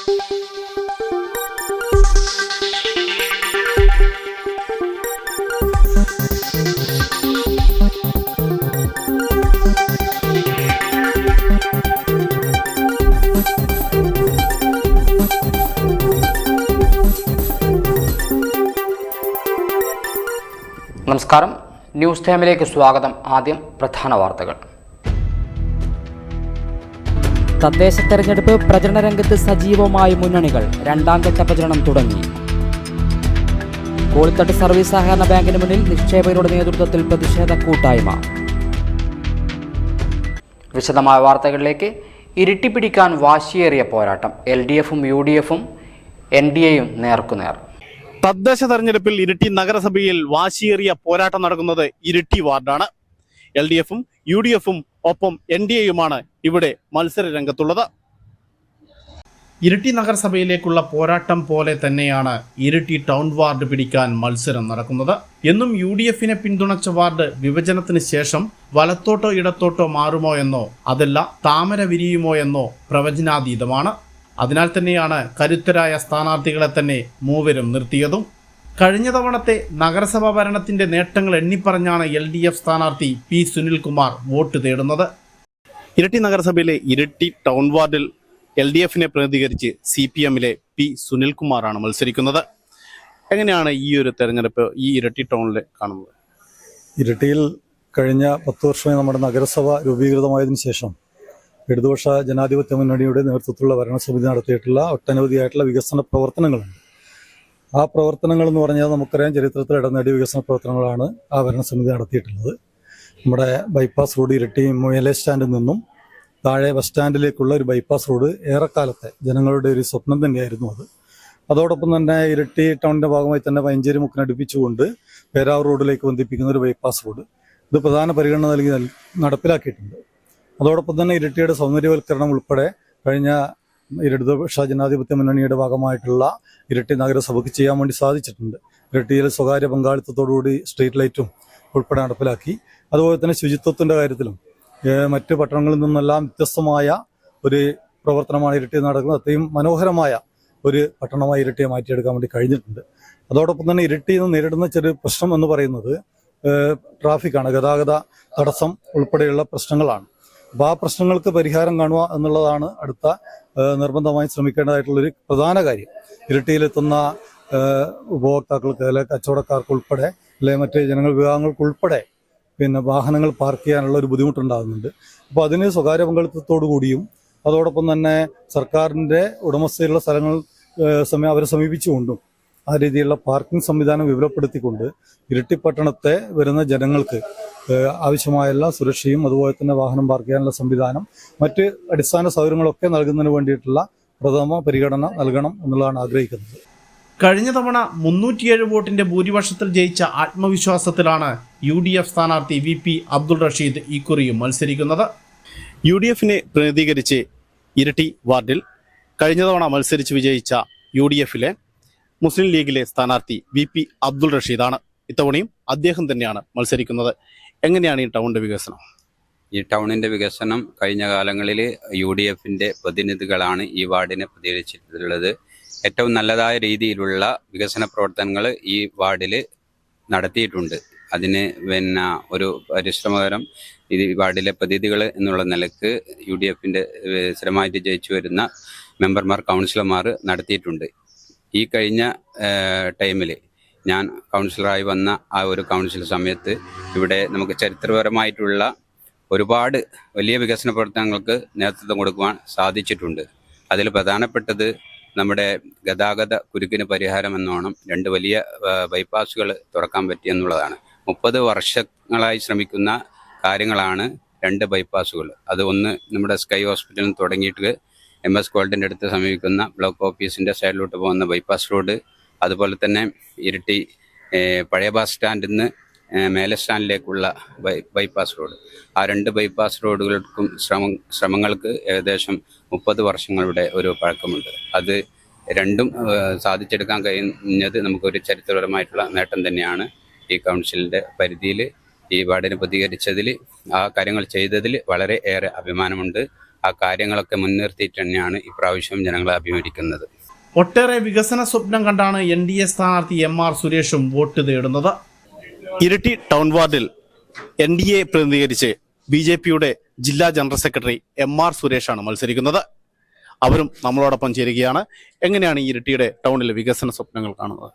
നമസ്കാരം, ന്യൂസ് ടൈമിലേക്ക് സ്വാഗതം. ആദ്യം പ്രധാന വാർത്തകൾ. തദ്ദേശ തെരഞ്ഞെടുപ്പ് പ്രചരണ രംഗത്ത് സജീവമായ മുന്നണികൾ. രണ്ടാം ഘട്ട പ്രചരണം തുടങ്ങി. കോളിത്തട്ട് സർവീസ് സഹകരണ ബാങ്കിന് മുന്നിൽ നിക്ഷേപകരുടെ നേതൃത്വത്തിൽ പ്രതിഷേധ കൂട്ടായ്മ. വിശദമായ വാർത്തകളിലേക്ക്. ഇരുട്ടിപ്പിടിക്കാൻ വാശിയേറിയ പോരാട്ടം. LDFും UDFും NDAയും നേർക്കുനേർ. തദ്ദേശ തെരഞ്ഞെടുപ്പിൽ ഇരിട്ടി നഗരസഭയിൽ വാശിയേറിയ പോരാട്ടം നടക്കുന്നത് ഇരിട്ടി വാർഡാണ്. LDFും UDFും ഒപ്പം NDAയുമാണ് ഇവിടെ മത്സര രംഗത്തുള്ളത്. ഇരിട്ടി നഗരസഭയിലേക്കുള്ള പോരാട്ടം പോലെ തന്നെയാണ് ഇരിട്ടി ടൗൺ വാർഡ് പിടിക്കാൻ മത്സരം നടക്കുന്നത്. എന്നും UDFിനെ പിന്തുണച്ച വാർഡ് വിഭജനത്തിന് ശേഷം വലത്തോട്ടോ ഇടത്തോട്ടോ മാറുമോ എന്നോ അതല്ല താമര വിരിയുമോ എന്നോ പ്രവചനാതീതമാണ്. അതിനാൽ തന്നെയാണ് കരുത്തരായ സ്ഥാനാർത്ഥികളെ തന്നെ മൂവരും നിർത്തിയതും. കഴിഞ്ഞ തവണത്തെ നഗരസഭാ ഭരണത്തിന്റെ നേട്ടങ്ങൾ എണ്ണിപ്പറഞ്ഞാണ് LDF സ്ഥാനാർത്ഥി P. സുനിൽകുമാർ വോട്ട് തേടുന്നത്. ഇരിട്ടി നഗരസഭയിലെ ഇരിട്ടി ടൗൺ വാർഡിൽ LDFിനെ പ്രതിനിധീകരിച്ച് CPMലെ P. സുനിൽകുമാറാണ് മത്സരിക്കുന്നത്. എങ്ങനെയാണ് ഈ ഒരു തെരഞ്ഞെടുപ്പ് ഈ ഇരിട്ടി ടൗണിൽ കാണുന്നത്? ഇരിട്ടിയിൽ കഴിഞ്ഞ 10 വർഷമായി നമ്മുടെ നഗരസഭ രൂപീകൃതമായതിനു ശേഷം ഇടതുപക്ഷ ജനാധിപത്യ മുന്നണിയുടെ നേതൃത്വത്തിലുള്ള ഭരണസമിതി നടത്തിയിട്ടുള്ള ഒട്ടനവധിയായിട്ടുള്ള വികസന പ്രവർത്തനങ്ങളുണ്ട്. ആ പ്രവർത്തനങ്ങൾ എന്ന് പറഞ്ഞാൽ നമുക്കറിയാം, ചരിത്രത്തിൽ ഇടം നേടിയ വികസന പ്രവർത്തനങ്ങളാണ് ആ ഭരണസമിതി നടത്തിയിട്ടുള്ളത്. നമ്മുടെ ബൈപ്പാസ് റോഡ് ഇരിട്ടി മുയലെ സ്റ്റാൻഡിൽ നിന്നും താഴെ ബസ് സ്റ്റാൻഡിലേക്കുള്ള ഒരു ബൈപ്പാസ് റോഡ് ഏറെക്കാലത്തെ ജനങ്ങളുടെ ഒരു സ്വപ്നം തന്നെയായിരുന്നു അത്. അതോടൊപ്പം തന്നെ ഇരിട്ടി ടൗണിന്റെ ഭാഗമായി തന്നെ വയഞ്ചേരി മുക്കിനടുപ്പിച്ചുകൊണ്ട് പേരാവൂർ റോഡിലേക്ക് ബന്ധിപ്പിക്കുന്ന ഒരു ബൈപ്പാസ് റോഡ്, ഇത് പ്രധാന പരിഗണന നൽകി നടപ്പിലാക്കിയിട്ടുണ്ട്. അതോടൊപ്പം തന്നെ ഇരിട്ടിയുടെ സൗന്ദര്യവൽക്കരണം ഉൾപ്പെടെ കഴിഞ്ഞ ഇടതുപക്ഷ ജനാധിപത്യ മുന്നണിയുടെ ഭാഗമായിട്ടുള്ള ഇരിട്ടി നഗരസഭയ്ക്ക് ചെയ്യാൻ വേണ്ടി സാധിച്ചിട്ടുണ്ട്. ഇരിട്ടിയിൽ സ്വകാര്യ പങ്കാളിത്തത്തോടുകൂടി സ്ട്രീറ്റ് ലൈറ്റും ഉൾപ്പെടെ നടപ്പിലാക്കി. അതുപോലെ തന്നെ ശുചിത്വത്തിന്റെ കാര്യത്തിലും മറ്റ് പട്ടണങ്ങളിൽ നിന്നെല്ലാം വ്യത്യസ്തമായ ഒരു പ്രവർത്തനമാണ് ഇരിട്ടി നടക്കുന്നത്. അത്രയും മനോഹരമായ ഒരു പട്ടണമായി ഇരിട്ടിയെ മാറ്റിയെടുക്കാൻ വേണ്ടി കഴിഞ്ഞിട്ടുണ്ട്. അതോടൊപ്പം തന്നെ ഇരിട്ടിയിൽ നിന്ന് നേരിടുന്ന ചെറിയ പ്രശ്നം എന്ന് പറയുന്നത് ട്രാഫിക്കാണ്, ഗതാഗത തടസ്സം ഉൾപ്പെടെയുള്ള പ്രശ്നങ്ങളാണ്. അപ്പോൾ ആ പ്രശ്നങ്ങൾക്ക് പരിഹാരം കാണുക എന്നുള്ളതാണ് അടുത്ത നിർബന്ധമായി ശ്രമിക്കേണ്ടതായിട്ടുള്ളൊരു പ്രധാന കാര്യം. ഇരിട്ടിയിലെത്തുന്ന ഉപഭോക്താക്കൾക്ക് അല്ലെങ്കിൽ കച്ചവടക്കാർക്ക് ഉൾപ്പെടെ അല്ലെങ്കിൽ മറ്റ് ജനങ്ങൾ വിഭാഗങ്ങൾക്കുൾപ്പെടെ വാഹനങ്ങൾ പാർക്ക് ചെയ്യാനുള്ള ഒരു ബുദ്ധിമുട്ടുണ്ടാകുന്നുണ്ട്. അപ്പോൾ അതിന് സ്വകാര്യ പങ്കാളിത്തത്തോടു കൂടിയും അതോടൊപ്പം തന്നെ സർക്കാരിൻ്റെ ഉടമസ്ഥയിലുള്ള സ്ഥലങ്ങൾ അവരെ സമീപിച്ചുകൊണ്ടും ആ രീതിയിലുള്ള പാർക്കിംഗ് സംവിധാനം വിപുലപ്പെടുത്തിക്കൊണ്ട് ഇരിട്ടി പട്ടണത്തെ വരുന്ന ജനങ്ങൾക്ക് ആവശ്യമായ എല്ലാ സുരക്ഷയും അതുപോലെ തന്നെ വാഹനം പാർക്ക് ചെയ്യാനുള്ള സംവിധാനം, മറ്റ് അടിസ്ഥാന സൗകര്യങ്ങളൊക്കെ നൽകുന്നതിന് വേണ്ടിയിട്ടുള്ള പ്രഥമ പരിഗണന നൽകണം എന്നുള്ളതാണ് ആഗ്രഹിക്കുന്നത്. കഴിഞ്ഞ തവണ 307 വോട്ടിന്റെ ഭൂരിപക്ഷത്തിൽ ജയിച്ച ആത്മവിശ്വാസത്തിലാണ് UDF സ്ഥാനാർത്ഥി VP അബ്ദുൾ റഷീദ് ഇക്കുറിയും മത്സരിക്കുന്നത്. UDFിനെ പ്രതിനിധീകരിച്ച് ഇരിട്ടി വാർഡിൽ കഴിഞ്ഞ തവണ മത്സരിച്ച് വിജയിച്ച UDFിലെ മുസ്ലിം ലീഗിലെ സ്ഥാനാർത്ഥി VP അബ്ദുൾ റഷീദാണ്. ഇത്തവണയും അദ്ദേഹം തന്നെയാണ് മത്സരിക്കുന്നത്. എങ്ങനെയാണ് ഈ ടൗണിന്റെ വികസനം? ഈ ടൗണിന്റെ വികസനം കഴിഞ്ഞ കാലങ്ങളിൽ UDFിന്റെ പ്രതിനിധികളാണ് ഈ വാർഡിനെ പ്രതികരിച്ചിട്ടുള്ളത്. ഏറ്റവും നല്ലതായ രീതിയിലുള്ള വികസന പ്രവർത്തനങ്ങൾ ഈ വാർഡിൽ നടത്തിയിട്ടുണ്ട്. അതിന് ഒരു പരിശ്രമകരം ഈ വാർഡിലെ പ്രതിനിധികൾ എന്നുള്ള നിലക്ക് UDFിന്റെ സ്ഥിരമായിട്ട് ജയിച്ചു വരുന്ന മെമ്പർമാർ, കൗൺസിലർമാർ നടത്തിയിട്ടുണ്ട്. ഈ കഴിഞ്ഞ ടൈമിൽ ഞാൻ കൗൺസിലറായി വന്ന ആ ഒരു കൗൺസിൽ സമയത്ത് ഇവിടെ നമുക്ക് ചരിത്രപരമായിട്ടുള്ള ഒരുപാട് വലിയ വികസന പ്രവർത്തനങ്ങൾക്ക് നേതൃത്വം കൊടുക്കുവാൻ സാധിച്ചിട്ടുണ്ട്. അതിൽ പ്രധാനപ്പെട്ടത് നമ്മുടെ ഗതാഗത കുരുക്കിന് പരിഹാരം എന്നോണം 2 വലിയ ബൈപ്പാസുകൾ തുറക്കാൻ പറ്റിയെന്നുള്ളതാണ്. 30 വർഷങ്ങളായി ശ്രമിക്കുന്ന കാര്യങ്ങളാണ് 2 ബൈപ്പാസുകൾ. അത് ഒന്ന് നമ്മുടെ സ്കൈ ഹോസ്പിറ്റലിൽ നിന്ന് തുടങ്ങിയിട്ട് MS ഗോൾഡിൻ്റെ അടുത്ത് സമീപിക്കുന്ന ബ്ലോക്ക് ഓഫീസിൻ്റെ സൈഡിലോട്ട് പോകുന്ന ബൈപ്പാസ് റോഡ്, അതുപോലെ തന്നെ ഇരിട്ടി പഴയ ബസ് സ്റ്റാൻഡിൽ നിന്ന് മേലെ സ്റ്റാൻഡിലേക്കുള്ള ബൈപ്പാസ് റോഡ്, ആ 2 ബൈപ്പാസ് റോഡുകൾക്കും ശ്രമങ്ങൾക്ക് ഏകദേശം 30 വർഷങ്ങളുടെ ഒരു പഴക്കമുണ്ട്. അത് രണ്ടും സാധിച്ചെടുക്കാൻ കഴിഞ്ഞത് നമുക്കൊരു ചരിത്രപരമായിട്ടുള്ള നേട്ടം തന്നെയാണ്. ഈ കൗൺസിലിൻ്റെ പരിധിയിൽ ഈ വാർഡിനെ പ്രതികരിച്ചതിൽ, ആ കാര്യങ്ങൾ ചെയ്തതിൽ വളരെ ഏറെ അഭിമാനമുണ്ട്. ആ കാര്യങ്ങളൊക്കെ മുൻനിർത്തിയിട്ട് തന്നെയാണ് ഇപ്രാവശ്യം ജനങ്ങളെ അഭിമുഖീകരിക്കുന്നത്. ഒട്ടേറെ വികസന സ്വപ്നം കണ്ടാണ് NDA സ്ഥാനാർത്ഥി MR സുരേഷും വോട്ട് തേടുന്നത്. ഇരിട്ടി ടൗൺ വാർഡിൽ NDA പ്രതിനിധീകരിച്ച് BJPയുടെ ജില്ലാ ജനറൽ സെക്രട്ടറി MR സുരേഷാണ് മത്സരിക്കുന്നത്. അവരും നമ്മളോടൊപ്പം ചേരുകയാണ്. എങ്ങനെയാണ് ഈ ഇരിട്ടിയുടെ ടൗണിലെ വികസന സ്വപ്നങ്ങൾ കാണുന്നത്?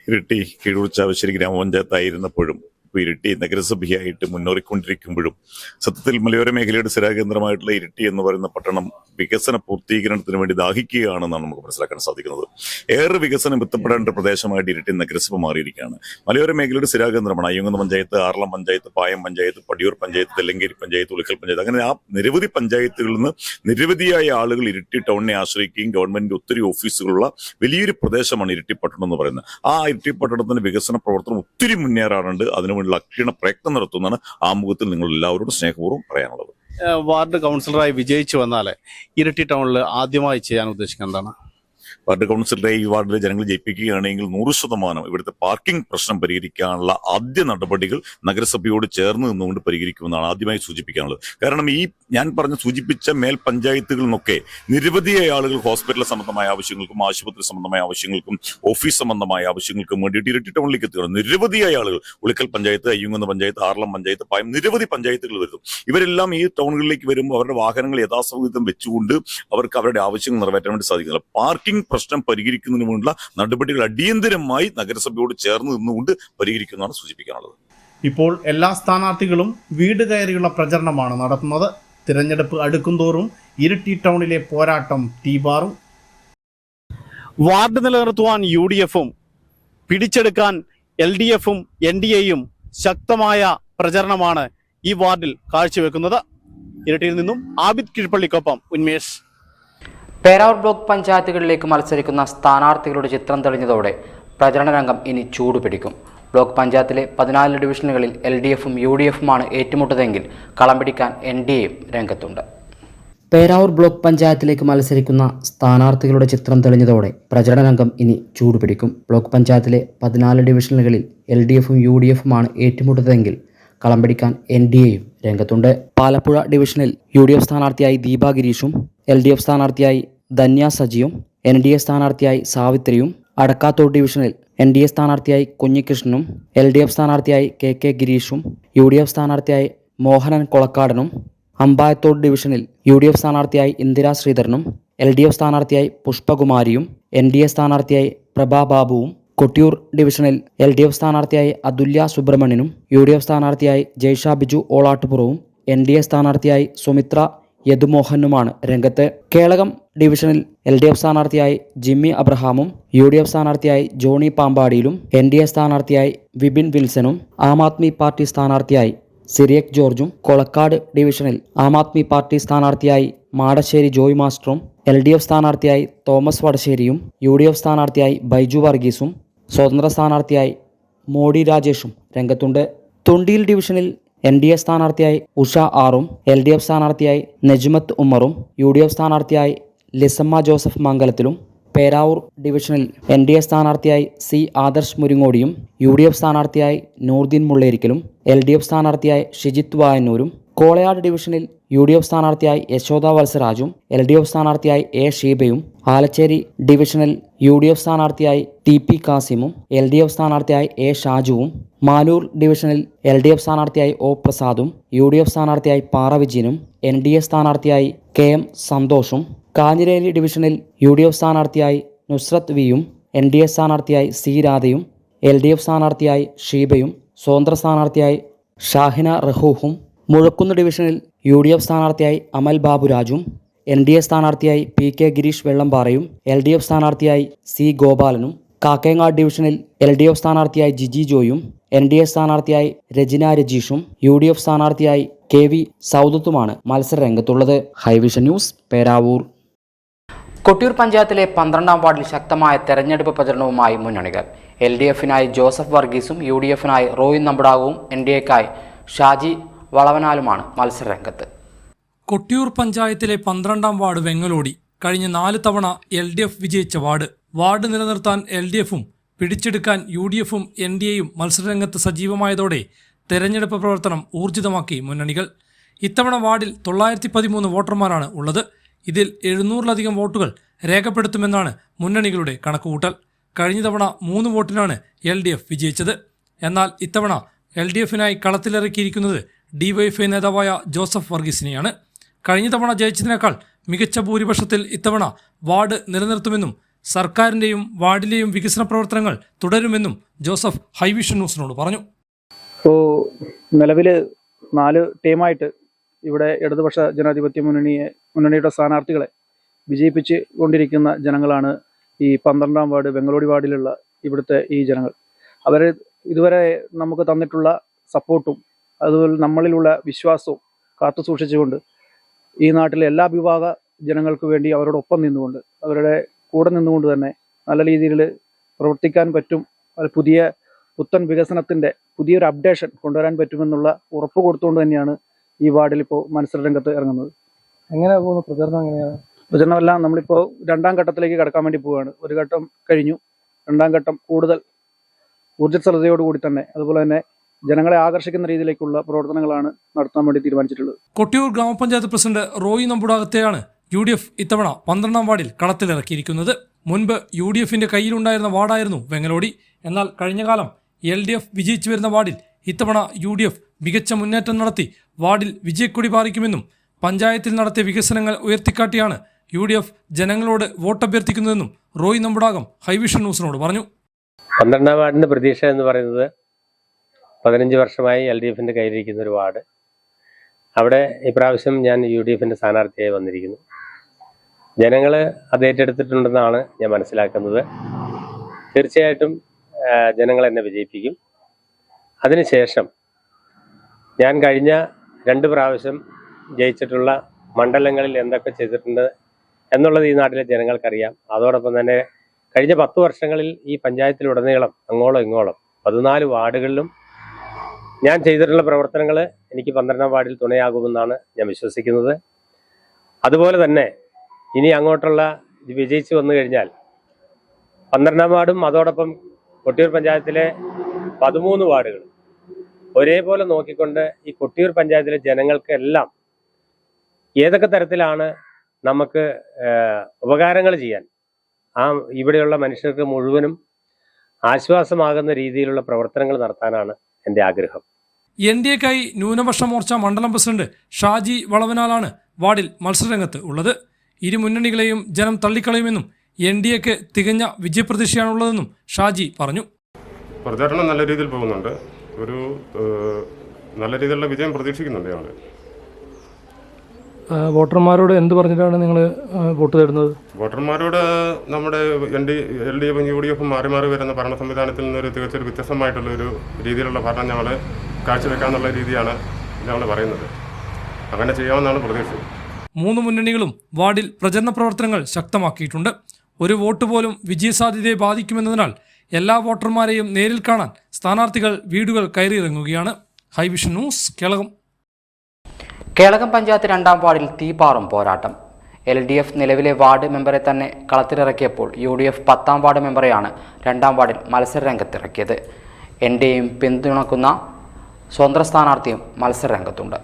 ഇരിട്ടി കീഴൂർച്ചാവശ്ശേരി ഗ്രാമപഞ്ചായത്തായിരുന്നപ്പോഴും ഇപ്പോൾ ഇരിട്ടി നഗരസഭയായിട്ട് മുന്നേറിക്കൊണ്ടിരിക്കുമ്പോഴും സത്യത്തിൽ മലയോര മേഖലയുടെ സ്ഥിരകേന്ദ്രമായിട്ടുള്ള ഇരിട്ടി എന്ന് പറയുന്ന പട്ടണം വികസന പൂർത്തീകരണത്തിന് വേണ്ടി ദാഹിക്കുകയാണെന്നാണ് നമുക്ക് മനസ്സിലാക്കാൻ സാധിക്കുന്നത്. ഏറെ വികസനം എത്തപ്പെടേണ്ട പ്രദേശമായിട്ട് ഇരിട്ടി നഗരസഭ മാറിയിരിക്കുകയാണ്. മലയോര മേഖലയുടെ സ്ഥിരകേന്ദ്രമാണ് അയ്യങ്കുന്ന് പഞ്ചായത്ത്, ആർളം പഞ്ചായത്ത്, പായം പഞ്ചായത്ത്, പടിയൂർ പഞ്ചായത്ത്, തെല്ലങ്കേരി പഞ്ചായത്ത്, ഉളിക്കൽ പഞ്ചായത്ത്, അങ്ങനെ ആ നിരവധി പഞ്ചായത്തുകളിൽ നിന്ന് നിരവധിയായ ആളുകൾ ഇരിട്ടി ടൗണിനെ ആശ്രയിക്കുകയും ഗവൺമെന്റിന്റെ ഒത്തിരി ഓഫീസുകളുള്ള വലിയൊരു പ്രദേശമാണ് ഇരിട്ടി പട്ടണം എന്ന് പറയുന്നത്. ആ ഇരിട്ടി പട്ടണത്തിന്റെ വികസന പ്രവർത്തനം ഒത്തിരി മുന്നേറാറുണ്ട്. അതിനുവേണ്ടി അക്ഷീണ പ്രയത്നം നടത്തുന്നതാണ് ആമുഖത്തിൽ നിങ്ങൾ എല്ലാവരോടും സ്നേഹപൂർവ്വം പറയാനുള്ളത്. വാർഡ് കൗൺസിലറായി വിജയിച്ചു വന്നാൽ ഇരിട്ടി ടൗണിൽ ആദ്യമായി ചെയ്യാൻ ഉദ്ദേശിക്കുന്നത് എന്താണ്? വാർഡ് കൗൺസിലറെ ഈ വാർഡിലെ ജനങ്ങൾ ജയിപ്പിക്കുകയാണെങ്കിൽ 100% ഇവിടുത്തെ പാർക്കിംഗ് പ്രശ്നം പരിഹരിക്കാനുള്ള ആദ്യ നടപടികൾ നഗരസഭയോട് ചേർന്ന് നിന്നുകൊണ്ട് പരിഹരിക്കുമെന്നാണ് ആദ്യമായി സൂചിപ്പിക്കാനുള്ളത്. കാരണം ഈ ഞാൻ സൂചിപ്പിച്ച മേൽ പഞ്ചായത്തുകളിൽ നിന്നൊക്കെ നിരവധിയായ ആളുകൾ ഹോസ്പിറ്റൽ സംബന്ധമായ ആവശ്യങ്ങൾക്കും ആശുപത്രി സംബന്ധമായ ആവശ്യങ്ങൾക്കും ഓഫീസ് സംബന്ധമായ ആവശ്യങ്ങൾക്കും വേണ്ടിയിട്ട് ഇരിട്ടി ടൗണിലേക്ക് എത്തുകയാണ്. നിരവധിയായ ആളുകൾ ഉളിക്കൽ പഞ്ചായത്ത്, അയ്യങ്കുന്ന് പഞ്ചായത്ത്, ആർളം പഞ്ചായത്ത്, പായം, നിരവധി പഞ്ചായത്തുകൾ വരുന്നു. ഇവരെല്ലാം ഈ ടൗണുകളിലേക്ക് വരുമ്പോൾ അവരുടെ വാഹനങ്ങൾ യഥാസൗകര്യം വെച്ചുകൊണ്ട് അവർക്ക് അവരുടെ ആവശ്യങ്ങൾ നിറവേറ്റാൻ വേണ്ടി സാധിക്കുന്നില്ല. പാർക്കിംഗ് പ്രശ്നം പരിഹരിക്കുന്നതിന് വേണ്ടിയുള്ള നടപടികൾ അടിയന്തരമായി നഗരസഭയോട് ചേർന്ന് നിന്നുകൊണ്ട് പരിഹരിക്കുന്നതാണ് സൂചിപ്പിക്കാനുള്ളത്. ഇപ്പോൾ എല്ലാ സ്ഥാനാർത്ഥികളും വീട് കയറിയുള്ള പ്രചരണമാണ് നടത്തുന്നത്. തിരഞ്ഞെടുപ്പ് അടുക്കുംതോറും ഇരിട്ടി ടൗണിലെ പോരാട്ടം തീപാറും. വാർഡ് നിലനിർത്തുവാൻ UDFും പിടിച്ചെടുക്കാൻ LDFും NDAയും ശക്തമായ പ്രചരണമാണ് ഈ വാർഡിൽ കാഴ്ചവെക്കുന്നത്. ഇരിട്ടിയിൽ നിന്നും ആബിദ് കീഴ്പള്ളിക്കൊപ്പം ഉന്മേഷ്. പേരാവൂർ ബ്ലോക്ക് പഞ്ചായത്തുകളിലേക്ക് മത്സരിക്കുന്ന സ്ഥാനാർത്ഥികളുടെ ചിത്രം തെളിഞ്ഞതോടെ പ്രചരണ രംഗം ഇനി ചൂടുപിടിക്കും. ബ്ലോക്ക് പഞ്ചായത്തിലെ 14 ഡിവിഷനുകളിൽ LDFും UDFുമാണ് ഏറ്റുമുട്ടതെങ്കിൽ കളം പിടിക്കാൻ NDAയും രംഗത്തുണ്ട്. പേരാവൂർ ബ്ലോക്ക് പഞ്ചായത്തിലേക്ക് മത്സരിക്കുന്ന സ്ഥാനാർത്ഥികളുടെ ചിത്രം തെളിഞ്ഞതോടെ പ്രചരണ രംഗം ഇനി ചൂടുപിടിക്കും. ബ്ലോക്ക് പഞ്ചായത്തിലെ 14 ഡിവിഷനുകളിൽ LDFും UDFുമാണ് ഏറ്റുമുട്ടതെങ്കിൽ കളം പിടിക്കാൻ NDAയും രംഗത്തുണ്ട്. പാലപ്പുഴ ഡിവിഷനിൽ UDF സ്ഥാനാർത്ഥിയായി ദീപ ഗിരീഷും LDF സ്ഥാനാർത്ഥിയായി ധന്യ സജിയും NDA സ്ഥാനാർത്ഥിയായി സാവിത്രിയും, അടക്കാത്തോട് ഡിവിഷനിൽ NDA സ്ഥാനാർത്ഥിയായി കുഞ്ഞികൃഷ്ണനും LDF സ്ഥാനാർത്ഥിയായി KK ഗിരീഷും UDF സ്ഥാനാർത്ഥിയായി മോഹനൻ കൊളക്കാടനും, അമ്പായത്തോട് ഡിവിഷനിൽ UDF സ്ഥാനാർത്ഥിയായി ഇന്ദിരാ ശ്രീധരനും LDF സ്ഥാനാർത്ഥിയായി പുഷ്പകുമാരിയും NDA സ്ഥാനാർത്ഥിയായി പ്രഭാ ബാബുവും, കൊട്ടിയൂർ ഡിവിഷനിൽ LDF സ്ഥാനാർത്ഥിയായി അതുല്യ സുബ്രഹ്മണ്യനും UDF സ്ഥാനാർത്ഥിയായി ജയ്ഷ ബിജു ഓളാട്ടുപുറവും NDA സ്ഥാനാർത്ഥിയായി സുമിത്ര യദുമോഹനുമാണ് രംഗത്ത്. കേളകം ഡിവിഷനിൽ LDF സ്ഥാനാർത്ഥിയായി ജിമ്മി അബ്രഹാമും UDF സ്ഥാനാർത്ഥിയായി ജോണി പാമ്പാടിയിലും NDA സ്ഥാനാർത്ഥിയായി വിപിൻ വിൽസനും ആം ആദ്മി പാർട്ടി സ്ഥാനാർത്ഥിയായി സിറിയക് ജോർജും, കൊളക്കാട് ഡിവിഷനിൽ ആം ആദ്മി പാർട്ടി സ്ഥാനാർത്ഥിയായി മാടശ്ശേരി ജോയ് മാസ്റ്ററും LDF സ്ഥാനാർത്ഥിയായി തോമസ് വടശ്ശേരിയും UDF സ്ഥാനാർത്ഥിയായി ബൈജു വർഗീസും സ്വതന്ത്ര സ്ഥാനാർത്ഥിയായി മോഡി രാജേഷും രംഗത്തുണ്ട്. തുണ്ടിയിൽ ഡിവിഷനിൽ NDA സ്ഥാനാർത്ഥിയായി ഉഷ ആറും LDF സ്ഥാനാർത്ഥിയായി നജ്മത്ത് ഉമ്മറും UDF സ്ഥാനാർത്ഥിയായി ലിസമ്മ ജോസഫ് മംഗലത്തിലും, പേരാവൂർ ഡിവിഷനിൽ NDA സ്ഥാനാർത്ഥിയായി C ആദർശ് മുരിങ്ങോടിയും UDF സ്ഥാനാർത്ഥിയായി നൂർദീൻ മുള്ളേരിക്കലും LDF സ്ഥാനാർത്ഥിയായി ഷിജിത്ത് വായന്നൂരും, കോളയാട് ഡിവിഷനിൽ UDF സ്ഥാനാർത്ഥിയായി യശോദ വത്സരാജും LDF സ്ഥാനാർത്ഥിയായി A ഷീബയും, ആലച്ചേരി ഡിവിഷനിൽ UDF സ്ഥാനാർത്ഥിയായി TP കാസിമും LDF സ്ഥാനാർത്ഥിയായി A ഷാജുവും, മാലൂർ ഡിവിഷനിൽ LDF സ്ഥാനാർത്ഥിയായി O പ്രസാദും UDF സ്ഥാനാർത്ഥിയായി പാറ വിജയനും NDA സ്ഥാനാർത്ഥിയായി KM സന്തോഷും, കാഞ്ഞിരേലി ഡിവിഷനിൽ UDF സ്ഥാനാർത്ഥിയായി നുസ്രത്ത് വിയും NDA സ്ഥാനാർത്ഥിയായി C രാധയും LDF സ്ഥാനാർത്ഥിയായി ഷീബയും സ്വതന്ത്ര സ്ഥാനാർത്ഥിയായി ഷാഹിന റഹൂഹും, മുഴക്കുന്ന് ഡിവിഷനിൽ UDF സ്ഥാനാർത്ഥിയായി അമൽ ബാബുരാജും NDA സ്ഥാനാർത്ഥിയായി PK ഗിരീഷ് വെള്ളംപാറയും LDF സ്ഥാനാർത്ഥിയായി C ഗോപാലനും, കാക്കയങ്ങാട് ഡിവിഷനിൽ LDF സ്ഥാനാർത്ഥിയായി ജിജി ജോയും NDA സ്ഥാനാർത്ഥിയായി രജിന രജീഷും UDF സ്ഥാനാർത്ഥിയായി KV സൗദത്തുമാണ് മത്സര രംഗത്തുള്ളത്. ഹൈവിഷൻ ന്യൂസ്, പേരാവൂർ. കൊട്ടിയൂർ പഞ്ചായത്തിലെ 12ാം വാർഡിൽ ശക്തമായ തെരഞ്ഞെടുപ്പ് പ്രചരണവുമായി മുന്നണികൾ. LDFിനായി ജോസഫ് വർഗീസും UDFിനായി റോയ് നമ്പടാവും NDAക്കായി ഷാജി വളവനാലുമാണ് മത്സരരംഗത്ത്. കൊട്ടിയൂർ പഞ്ചായത്തിലെ 12ാം വാർഡ് വെങ്ങലോടി കഴിഞ്ഞ 4 തവണ LDF വിജയിച്ച വാർഡ് നിലനിർത്താൻ LDFും പിടിച്ചെടുക്കാൻ UDFും NDAയും മത്സരരംഗത്ത് സജീവമായതോടെ തെരഞ്ഞെടുപ്പ് പ്രവർത്തനം ഊർജിതമാക്കി മുന്നണികൾ. ഇത്തവണ വാർഡിൽ 913 വോട്ടർമാരാണ് ഉള്ളത്. ഇതിൽ 700-ലധികം വോട്ടുകൾ രേഖപ്പെടുത്തുമെന്നാണ് മുന്നണികളുടെ കണക്കുകൂട്ടൽ. കഴിഞ്ഞ തവണ 3 വോട്ടിനാണ് LDF വിജയിച്ചത്. എന്നാൽ ഇത്തവണ LDFനായി കളത്തിലിറക്കിയിരിക്കുന്നത് DYFI നേതാവായ ജോസഫ് വർഗീസിനെയാണ്. കഴിഞ്ഞ തവണ ജയിച്ചതിനേക്കാൾ മികച്ച ഭൂരിപക്ഷത്തിൽ ഇത്തവണ വാർഡ് നിലനിർത്തുമെന്നും സർക്കാരിൻ്റെയും വാർഡിലെയും വികസന പ്രവർത്തനങ്ങൾ തുടരുമെന്നും ജോസഫ് ഹൈവിഷൻ ന്യൂസിനോട് പറഞ്ഞു. ഇപ്പോൾ നിലവിൽ 4 ടീമായിട്ട് ഇവിടെ ഇടതുപക്ഷ ജനാധിപത്യ മുന്നണിയുടെ സ്ഥാനാർത്ഥികളെ വിജയിപ്പിച്ച് കൊണ്ടിരിക്കുന്ന ജനങ്ങളാണ് ഈ 12ാം വാർഡ് വെങ്ങളോടി വാർഡിലുള്ള ഇവിടുത്തെ ഈ ജനങ്ങൾ. അവർ ഇതുവരെ നമുക്ക് തന്നിട്ടുള്ള സപ്പോർട്ടും അതുപോലെ നമ്മളിലുള്ള വിശ്വാസവും കാത്തു സൂക്ഷിച്ചുകൊണ്ട് ഈ നാട്ടിലെ എല്ലാ വിഭാഗ ജനങ്ങൾക്ക് വേണ്ടി അവരോടൊപ്പം നിന്നുകൊണ്ട് അവരുടെ കൂടെ നിന്നുകൊണ്ട് തന്നെ നല്ല രീതിയിൽ പ്രവർത്തിക്കാൻ പറ്റും. പുത്തൻ വികസനത്തിൻ്റെ പുതിയൊരു അപ്ഡേഷൻ കൊണ്ടുവരാൻ പറ്റുമെന്നുള്ള ഉറപ്പ് കൊടുത്തുകൊണ്ട് തന്നെയാണ് ഈ വാർഡിൽ ഇപ്പോൾ മത്സര രംഗത്ത് ഇറങ്ങുന്നത്. എങ്ങനെ പോകുന്നു പ്രചരണം? എങ്ങനെയാണ് പ്രചരണമെല്ലാം? നമ്മളിപ്പോൾ 2ാം ഘട്ടത്തിലേക്ക് കടക്കാൻ വേണ്ടി പോവുകയാണ്. ഒരു ഘട്ടം കഴിഞ്ഞു, 2ാം ഘട്ടം കൂടുതൽ ഊർജ്ജസ്വലതയോടുകൂടി തന്നെ അതുപോലെ തന്നെ ജനങ്ങളെ ആകർഷിക്കുന്ന രീതിയിലേക്കുള്ള പ്രവർത്തനങ്ങളാണ് നടത്താൻ വേണ്ടി തീരുമാനിച്ചിട്ടുള്ളത്. കൊട്ടിയൂർ ഗ്രാമപഞ്ചായത്ത് പ്രസിഡന്റ് റോയി നമ്പുടാകത്തെയാണ് UDF ഇത്തവണ 12ാം വാർഡിൽ കളത്തിലിറക്കിയിരിക്കുന്നത്. മുൻപ് UDFന്റെ കയ്യിലുണ്ടായിരുന്ന വാർഡായിരുന്നു വെങ്ങലോടി. എന്നാൽ കഴിഞ്ഞ കാലം LDF വിജയിച്ചു വരുന്ന വാർഡിൽ ഇത്തവണ UDF മികച്ച മുന്നേറ്റം നടത്തി വാർഡിൽ വിജയക്കൊടി പാറിക്കുമെന്നും പഞ്ചായത്തിൽ നടത്തിയ വികസനങ്ങൾ ഉയർത്തിക്കാട്ടിയാണ് UDF ജനങ്ങളോട് വോട്ടഭ്യർത്ഥിക്കുന്നതെന്നും റോയി നമ്പുടാകം ഹൈവിഷൻ ന്യൂസിനോട് പറഞ്ഞു. 12ാം വാർഡിൻ്റെ പ്രതീക്ഷ എന്ന് പറയുന്നത് 15 വർഷമായി LDFന്റെ കയ്യിലിരിക്കുന്ന ഒരു വാർഡ്. അവിടെ ഇപ്രാവശ്യം ഞാൻ UDFന്റെ സ്ഥാനാർത്ഥിയായി വന്നിരിക്കുന്നു. ജനങ്ങൾ അത് ഏറ്റെടുത്തിട്ടുണ്ടെന്നാണ് ഞാൻ മനസ്സിലാക്കുന്നത്. തീർച്ചയായിട്ടും ജനങ്ങൾ എന്നെ വിജയിപ്പിക്കും. അതിനുശേഷം ഞാൻ കഴിഞ്ഞ 2 പ്രാവശ്യം ജയിച്ചിട്ടുള്ള മണ്ഡലങ്ങളിൽ എന്തൊക്കെ ചെയ്തിട്ടുണ്ട് എന്നുള്ളത് ഈ നാട്ടിലെ ജനങ്ങൾക്കറിയാം. അതോടൊപ്പം തന്നെ കഴിഞ്ഞ 10 വർഷങ്ങളിൽ ഈ പഞ്ചായത്തിലുടനീളം അങ്ങോളം ഇങ്ങോളം 14 വാർഡുകളിലും ഞാൻ ചെയ്തിട്ടുള്ള പ്രവർത്തനങ്ങൾ എനിക്ക് 12ാം വാർഡിൽ തുണയാകുമെന്നാണ് ഞാൻ വിശ്വസിക്കുന്നത്. അതുപോലെ തന്നെ ഇനി അങ്ങോട്ടുള്ള വിജയിച്ച് വന്നു കഴിഞ്ഞാൽ 12ാം വാർഡും അതോടൊപ്പം കൊട്ടിയൂർ പഞ്ചായത്തിലെ 13 വാർഡുകൾ ഒരേപോലെ നോക്കിക്കൊണ്ട് ഈ കൊട്ടിയൂർ പഞ്ചായത്തിലെ ജനങ്ങൾക്ക് എല്ലാം ഏതൊക്കെ തരത്തിലാണ് നമുക്ക് ഉപകാരങ്ങൾ ചെയ്യാൻ ഇവിടെയുള്ള മനുഷ്യർക്ക് മുഴുവനും ആശ്വാസമാകുന്ന രീതിയിലുള്ള പ്രവർത്തനങ്ങൾ നടത്താനാണ് എൻ്റെ ആഗ്രഹം. NDAക്കായി ന്യൂനപക്ഷ മോർച്ച മണ്ഡലം പ്രസിഡന്റ് ഷാജി വളവനാലാണ് വാർഡിൽ മത്സരരംഗത്ത് ഉള്ളത്. ഇരു മുന്നണികളെയും ജനം തള്ളിക്കളയുമെന്നും NDAക്ക് തികഞ്ഞ വിജയപ്രതീക്ഷയാണുള്ളതെന്നും ഷാജി പറഞ്ഞു. പ്രചാരണം നല്ല രീതിയിൽ പോകുന്നുണ്ട്. ഒരു നല്ല രീതിയിലുള്ള വിജയം പ്രതീക്ഷിക്കുന്നുണ്ട് ഞങ്ങൾ. വോട്ടർമാരോട് എന്ത് പറഞ്ഞിട്ടാണ് നിങ്ങൾ വോട്ട് തേടുന്നത്? വോട്ടർമാരോട് നമ്മുടെ LDFും UDFും മാറി മാറി വരുന്ന ഭരണ സംവിധാനത്തിൽ നിന്നൊരു തികച്ചൊരു വ്യത്യസ്തമായിട്ടുള്ള ഒരു രീതിയിലുള്ള ഭരണം ഞങ്ങൾ കാഴ്ചവെക്കാന്നുള്ള രീതിയാണ് ഞങ്ങൾ പറയുന്നത്. അങ്ങനെ ചെയ്യാമെന്നാണ് പ്രതീക്ഷ. 3 മുന്നണികളും വാർഡിൽ പ്രചരണ പ്രവർത്തനങ്ങൾ ശക്തമാക്കിയിട്ടുണ്ട്. ഒരു വോട്ട് പോലും വിജയസാധ്യതയെ ബാധിക്കുമെന്നതിനാൽ എല്ലാ വോട്ടർമാരെയും നേരിൽ കാണാൻ സ്ഥാനാർത്ഥികൾ വീടുകൾ കയറിയിറങ്ങുകയാണ്. ഹൈവിഷൻ ന്യൂസ്, കേളകം. കേളകം പഞ്ചായത്ത് 2ാം വാർഡിൽ തീപാറും പോരാട്ടം. LDF നിലവിലെ വാർഡ് മെമ്പറെ തന്നെ കളത്തിലിറക്കിയപ്പോൾ UDF 10ാം വാർഡ് മെമ്പറെയാണ് 2ാം വാർഡിൽ മത്സരരംഗത്തിറക്കിയത്. NDAയും പിന്തുണക്കുന്ന സ്വതന്ത്ര സ്ഥാനാർത്ഥിയും മത്സരരംഗത്തുണ്ട്.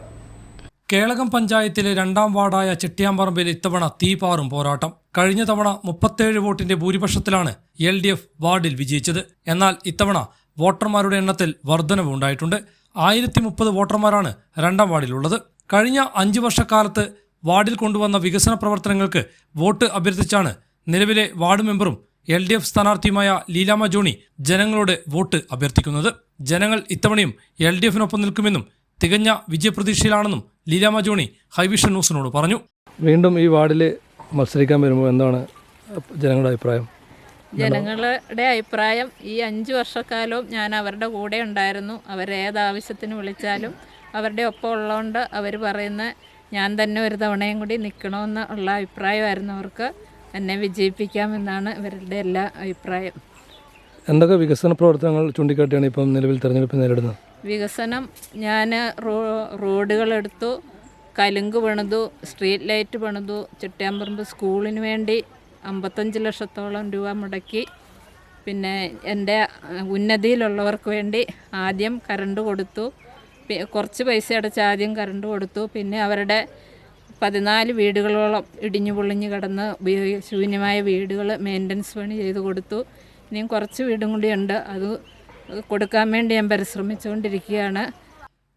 കേളകം പഞ്ചായത്തിലെ 2ാം വാർഡായ ചെട്ടിയാമ്പറമ്പിൽ ഇത്തവണ തീപാറും പോരാട്ടം. കഴിഞ്ഞ തവണ 37 വോട്ടിന്റെ ഭൂരിപക്ഷത്തിലാണ് LDF വാർഡിൽ വിജയിച്ചത്. എന്നാൽ ഇത്തവണ വോട്ടർമാരുടെ എണ്ണത്തിൽ വർധനവ് ഉണ്ടായിട്ടുണ്ട്. 1030 വോട്ടർമാരാണ് 2ാം വാർഡിലുള്ളത്. കഴിഞ്ഞ 5 വർഷക്കാലത്ത് വാർഡിൽ കൊണ്ടുവന്ന വികസന പ്രവർത്തനങ്ങൾക്ക് വോട്ട് അഭ്യർത്ഥിച്ചാണ് നിലവിലെ വാർഡ് മെമ്പറും LDF സ്ഥാനാർത്ഥിയുമായ ലീലാമ്മ ജോണി ജനങ്ങളോട് വോട്ട് അഭ്യർത്ഥിക്കുന്നത്. ജനങ്ങൾ ഇത്തവണയും LDFനൊപ്പം നിൽക്കുമെന്നും തികഞ്ഞ വിജയപ്രതീക്ഷയിലാണെന്നും ലീലാമ്മ ജോണി ഹൈവിഷൻ ന്യൂസിനോട് പറഞ്ഞു. വീണ്ടും ഈ വാർഡിൽ മത്സരിക്കാൻ വരുമ്പോൾ എന്താണ് ജനങ്ങളുടെ അഭിപ്രായം? ജനങ്ങളുടെ അഭിപ്രായം, ഈ 5 വർഷക്കാലവും ഞാൻ അവരുടെ കൂടെ ഉണ്ടായിരുന്നു. അവരേതാവശ്യത്തിന് വിളിച്ചാലും അവരുടെ ഒപ്പം ഉള്ളതുകൊണ്ട് അവർ പറയുന്ന ഞാൻ തന്നെ ഒരു തവണയും കൂടി നിൽക്കണമെന്ന് ഉള്ള അഭിപ്രായമായിരുന്നു അവർക്ക്. എന്നെ വിജയിപ്പിക്കാമെന്നാണ് ഇവരുടെ എല്ലാ അഭിപ്രായം. എന്തൊക്കെ വികസന പ്രവർത്തനങ്ങൾ ചൂണ്ടിക്കാട്ടിയാണ് ഇപ്പം നിലവിൽ തെരഞ്ഞെടുപ്പ് നേരിടുന്നത്? വികസനം, ഞാൻ റോഡുകളെടുത്തു, കലുങ്ക് പണിതു, സ്ട്രീറ്റ് ലൈറ്റ് പണിതു, ചെട്ടിയാമ്പറമ്പ് സ്കൂളിന് വേണ്ടി 55 ലക്ഷത്തോളം രൂപ മുടക്കി. പിന്നെ എൻ്റെ ഉന്നതിയിലുള്ളവർക്ക് വേണ്ടി ആദ്യം കറണ്ട് കൊടുത്തു. കുറച്ച് പൈസ അടച്ച് ആദ്യം കറണ്ട് കൊടുത്തു. പിന്നെ അവരുടെ 14 വീടുകളോളം ഇടിഞ്ഞു പൊളിഞ്ഞു കിടന്ന് ശൂന്യമായ വീടുകൾ മെയിൻ്റനൻസ് പണി ചെയ്ത് കൊടുത്തു. ഇനിയും കുറച്ച് വീടും കൂടിയുണ്ട്, അത് കൊടുക്കാൻ വേണ്ടി ഞാൻ പരിശ്രമിച്ചുകൊണ്ടിരിക്കുകയാണ്.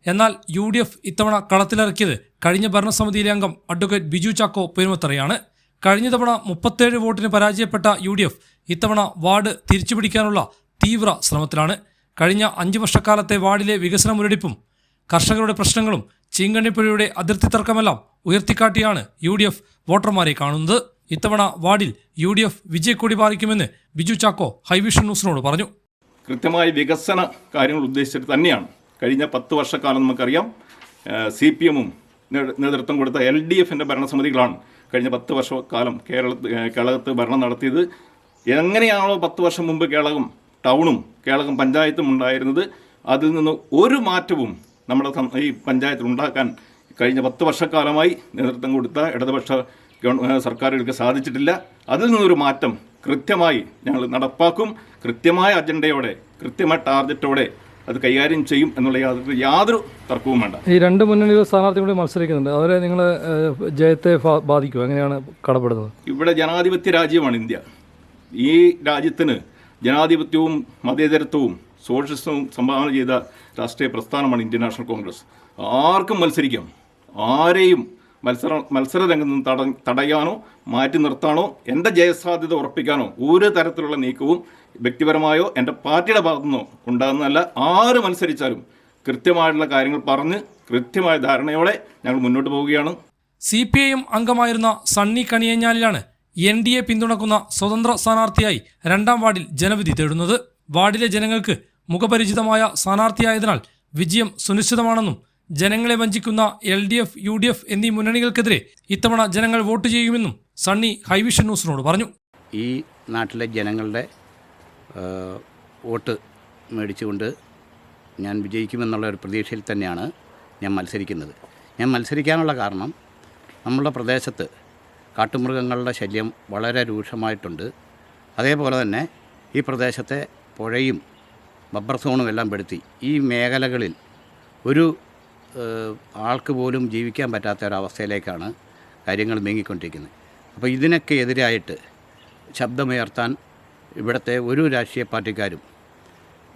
എന്നാൽ UDF ഇത്തവണ കളത്തിലിറക്കിയത് കഴിഞ്ഞ ഭരണസമിതിയിലെ അംഗം അഡ്വക്കേറ്റ് ബിജു ചാക്കോ പെരുമത്തറയാണ്. കഴിഞ്ഞ തവണ 37 വോട്ടിന് പരാജയപ്പെട്ട UDF ഇത്തവണ വാർഡ് തിരിച്ചുപിടിക്കാനുള്ള തീവ്ര ശ്രമത്തിലാണ്. കഴിഞ്ഞ 5 വർഷക്കാലത്തെ വാർഡിലെ വികസന മുരടിപ്പും കർഷകരുടെ പ്രശ്നങ്ങളും ചീങ്കണ്ണിപ്പുഴയുടെ അതിർത്തി തർക്കമെല്ലാം ഉയർത്തിക്കാട്ടിയാണ് UDF വോട്ടർമാരെ കാണുന്നത്. ഇത്തവണ വാർഡിൽ UDF വിജയക്കൊടി പാറിക്കുമെന്ന് ബിജു ചാക്കോ ഹൈവിഷൻ ന്യൂസിനോട് പറഞ്ഞു. കൃത്യമായ വികസന കാര്യങ്ങൾ ഉദ്ദേശിച്ചിട്ട് തന്നെയാണ്. കഴിഞ്ഞ 10 വർഷക്കാലം നമുക്കറിയാം CPM-ഉം നേതൃത്വം കൊടുത്ത LDF-ൻ്റെ ഭരണസമിതികളാണ് കഴിഞ്ഞ 10 വർഷക്കാലം കേരളത്ത് ഭരണം നടത്തിയത്. എങ്ങനെയാണോ 10 വർഷം മുമ്പ് കേളകം ടൗണും കേളകം പഞ്ചായത്തും ഉണ്ടായിരുന്നത്, അതിൽ നിന്ന് ഒരു മാറ്റവും നമ്മുടെ ഈ പഞ്ചായത്തിൽ ഉണ്ടാക്കാൻ കഴിഞ്ഞ 10 വർഷക്കാലമായി നേതൃത്വം കൊടുത്ത ഇടതുപക്ഷ സർക്കാരുകൾക്ക് സാധിച്ചിട്ടില്ല. അതിൽ നിന്നൊരു മാറ്റം കൃത്യമായി ഞങ്ങൾ നടപ്പാക്കും. കൃത്യമായ അജണ്ടയോടെ, കൃത്യമായ ടാർഗറ്റോടെ അത് കൈകാര്യം ചെയ്യും എന്നുള്ള യാതൊരു തർക്കവും വേണ്ട. ഈ 2 മുന്നണികൾ സ്ഥാനാർത്ഥികളെ മത്സരിക്കുന്നുണ്ട്, അവരെ നിങ്ങൾ ജയത്തെ ബാധിക്കും, എങ്ങനെയാണ് കടപ്പെടുന്നത്? ഇവിടെ ജനാധിപത്യ രാജ്യമാണ് ഇന്ത്യ. ഈ രാജ്യത്തിന് ജനാധിപത്യവും മതേതരത്വവും സോഷ്യലിസവും സംഭാവന ചെയ്ത രാഷ്ട്രീയ പ്രസ്ഥാനമാണ് ഇന്ത്യൻ നാഷണൽ കോൺഗ്രസ്. ആർക്കും മത്സരിക്കാം. ആരെയും മത്സരരംഗത്ത് നിന്ന് തടയാനോ മാറ്റി നിർത്താനോ എൻ്റെ ജയസാധ്യത ഉറപ്പിക്കാനോ ഒരു തരത്തിലുള്ള നീക്കവും വ്യക്തിപരമായോ എൻ്റെ പാർട്ടിയുടെ ഭാഗത്തുനിന്നോ ഉണ്ടാകുന്നതല്ല. ആര് മത്സരിച്ചാലും കൃത്യമായിട്ടുള്ള കാര്യങ്ങൾ പറഞ്ഞ് കൃത്യമായ ധാരണയോടെ ഞങ്ങൾ മുന്നോട്ട് പോവുകയാണ്. CPIM അംഗമായിരുന്ന സണ്ണി കണിയഞ്ഞാലിലാണ് NDA പിന്തുണക്കുന്ന സ്വതന്ത്ര സ്ഥാനാർത്ഥിയായി 2ാം വാർഡിൽ ജനവിധി തേടുന്നത്. വാർഡിലെ ജനങ്ങൾക്ക് മുഖപരിചിതമായ സ്ഥാനാർത്ഥിയായതിനാൽ വിജയം സുനിശ്ചിതമാണെന്നും ജനങ്ങളെ വഞ്ചിക്കുന്ന LDF, UDF എന്നീ മുന്നണികൾക്കെതിരെ ഇത്തവണ ജനങ്ങൾ വോട്ട് ചെയ്യുമെന്നും സണ്ണി ഹൈവിഷൻ ന്യൂസിനോട് പറഞ്ഞു. ഈ നാട്ടിലെ ജനങ്ങളുടെ വോട്ട് മേടിച്ചുകൊണ്ട് ഞാൻ വിജയിക്കുമെന്നുള്ള ഒരു പ്രതീക്ഷയിൽ തന്നെയാണ് ഞാൻ മത്സരിക്കുന്നത്. ഞാൻ മത്സരിക്കാനുള്ള കാരണം നമ്മുടെ പ്രദേശത്ത് കാട്ടുമൃഗങ്ങളുടെ ശല്യം വളരെ രൂക്ഷമായിട്ടുണ്ട്. അതേപോലെ തന്നെ ഈ പ്രദേശത്തെ പുഴയും ബബ്ബർ സോണും എല്ലാം പെടുത്തി ഈ മേഖലകളിൽ ഒരു ആൾക്ക് പോലും ജീവിക്കാൻ പറ്റാത്ത ഒരവസ്ഥയിലേക്കാണ് കാര്യങ്ങൾ നീങ്ങിക്കൊണ്ടിരിക്കുന്നത്. അപ്പോൾ ഇതിനൊക്കെ എതിരായിട്ട് ശബ്ദമുയർത്താൻ ഇവിടുത്തെ ഒരു രാഷ്ട്രീയ പാർട്ടിക്കാരും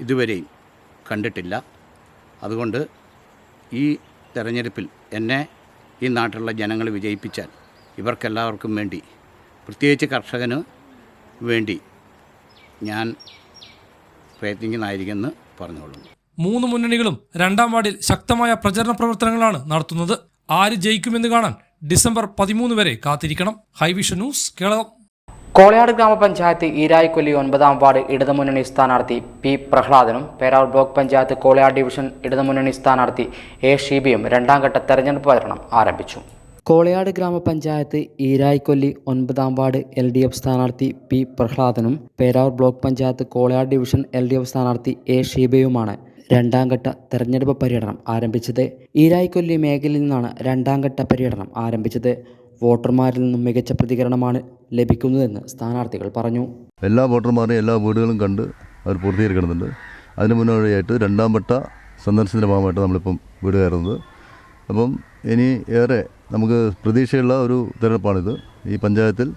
ഇതുവരെയും കണ്ടിട്ടില്ല. അതുകൊണ്ട് ഈ തെരഞ്ഞെടുപ്പിൽ എന്നെ ഈ നാട്ടിലുള്ള ജനങ്ങൾ വിജയിപ്പിച്ചാൽ ഇവർക്കെല്ലാവർക്കും വേണ്ടി, പ്രത്യേകിച്ച് കർഷകന് വേണ്ടി ഞാൻ പ്രയത്നിക്കുന്നതായിരിക്കുമെന്ന് പറഞ്ഞുകൊള്ളുന്നു. 3 മുന്നണികളും 2ാം വാർഡിൽ ശക്തമായ പ്രചരണ പ്രവർത്തനങ്ങളാണ് നടത്തുന്നത്. ആര് ജയിക്കുമെന്ന് കാണാൻ ഡിസംബർ 13 വരെ കാത്തിരിക്കണം. ഹൈവിഷൻ ന്യൂസ്, കേരളം. കോളയാട് ഗ്രാമപഞ്ചായത്ത് ഈരായിക്കൊല്ലി 9ാം വാർഡ് ഇടതുമുന്നണി സ്ഥാനാർത്ഥി P. പ്രഹ്ലാദനും പേരാവൂർ ബ്ലോക്ക് പഞ്ചായത്ത് കോളയാട് ഡിവിഷൻ ഇടതുമുന്നണി സ്ഥാനാർത്ഥി A. ഷീബയും 2ാം ഘട്ട തെരഞ്ഞെടുപ്പ് പ്രചരണം ആരംഭിച്ചു. കോളയാട് ഗ്രാമപഞ്ചായത്ത് ഈരായിക്കൊല്ലി 9ാം വാർഡ് LDF സ്ഥാനാർത്ഥി P. പ്രഹ്ലാദനും Peravoor block panchayat Kolayad division LDF സ്ഥാനാർത്ഥി A. ഷീബയുമാണ് 2ാം ഘട്ട തെരഞ്ഞെടുപ്പ് പര്യടനം ആരംഭിച്ചത്. ഈരായിക്കൊല്ലി മേഖലയിൽ നിന്നാണ് 2ാം ഘട്ട പര്യടനം ആരംഭിച്ചത്. വോട്ടർമാരിൽ നിന്നും മികച്ച പ്രതികരണമാണ് ലഭിക്കുന്നതെന്ന് സ്ഥാനാർത്ഥികൾ പറഞ്ഞു. എല്ലാ വോട്ടർമാരെയും എല്ലാ വീടുകളും കണ്ട് അവർ പൂർത്തീകരിക്കുന്നുണ്ട്. അതിന് മുന്നോടിയായിട്ട് 2ാം ഘട്ട സന്ദർശനത്തിൻ്റെ ഭാഗമായിട്ട് നമ്മളിപ്പം വീട് കയറുന്നത്. അപ്പം ഇനി ഏറെ നമുക്ക് പ്രതീക്ഷയുള്ള ഒരു തിരഞ്ഞെടുപ്പാണിത്. ഈ പഞ്ചായത്തിൽ,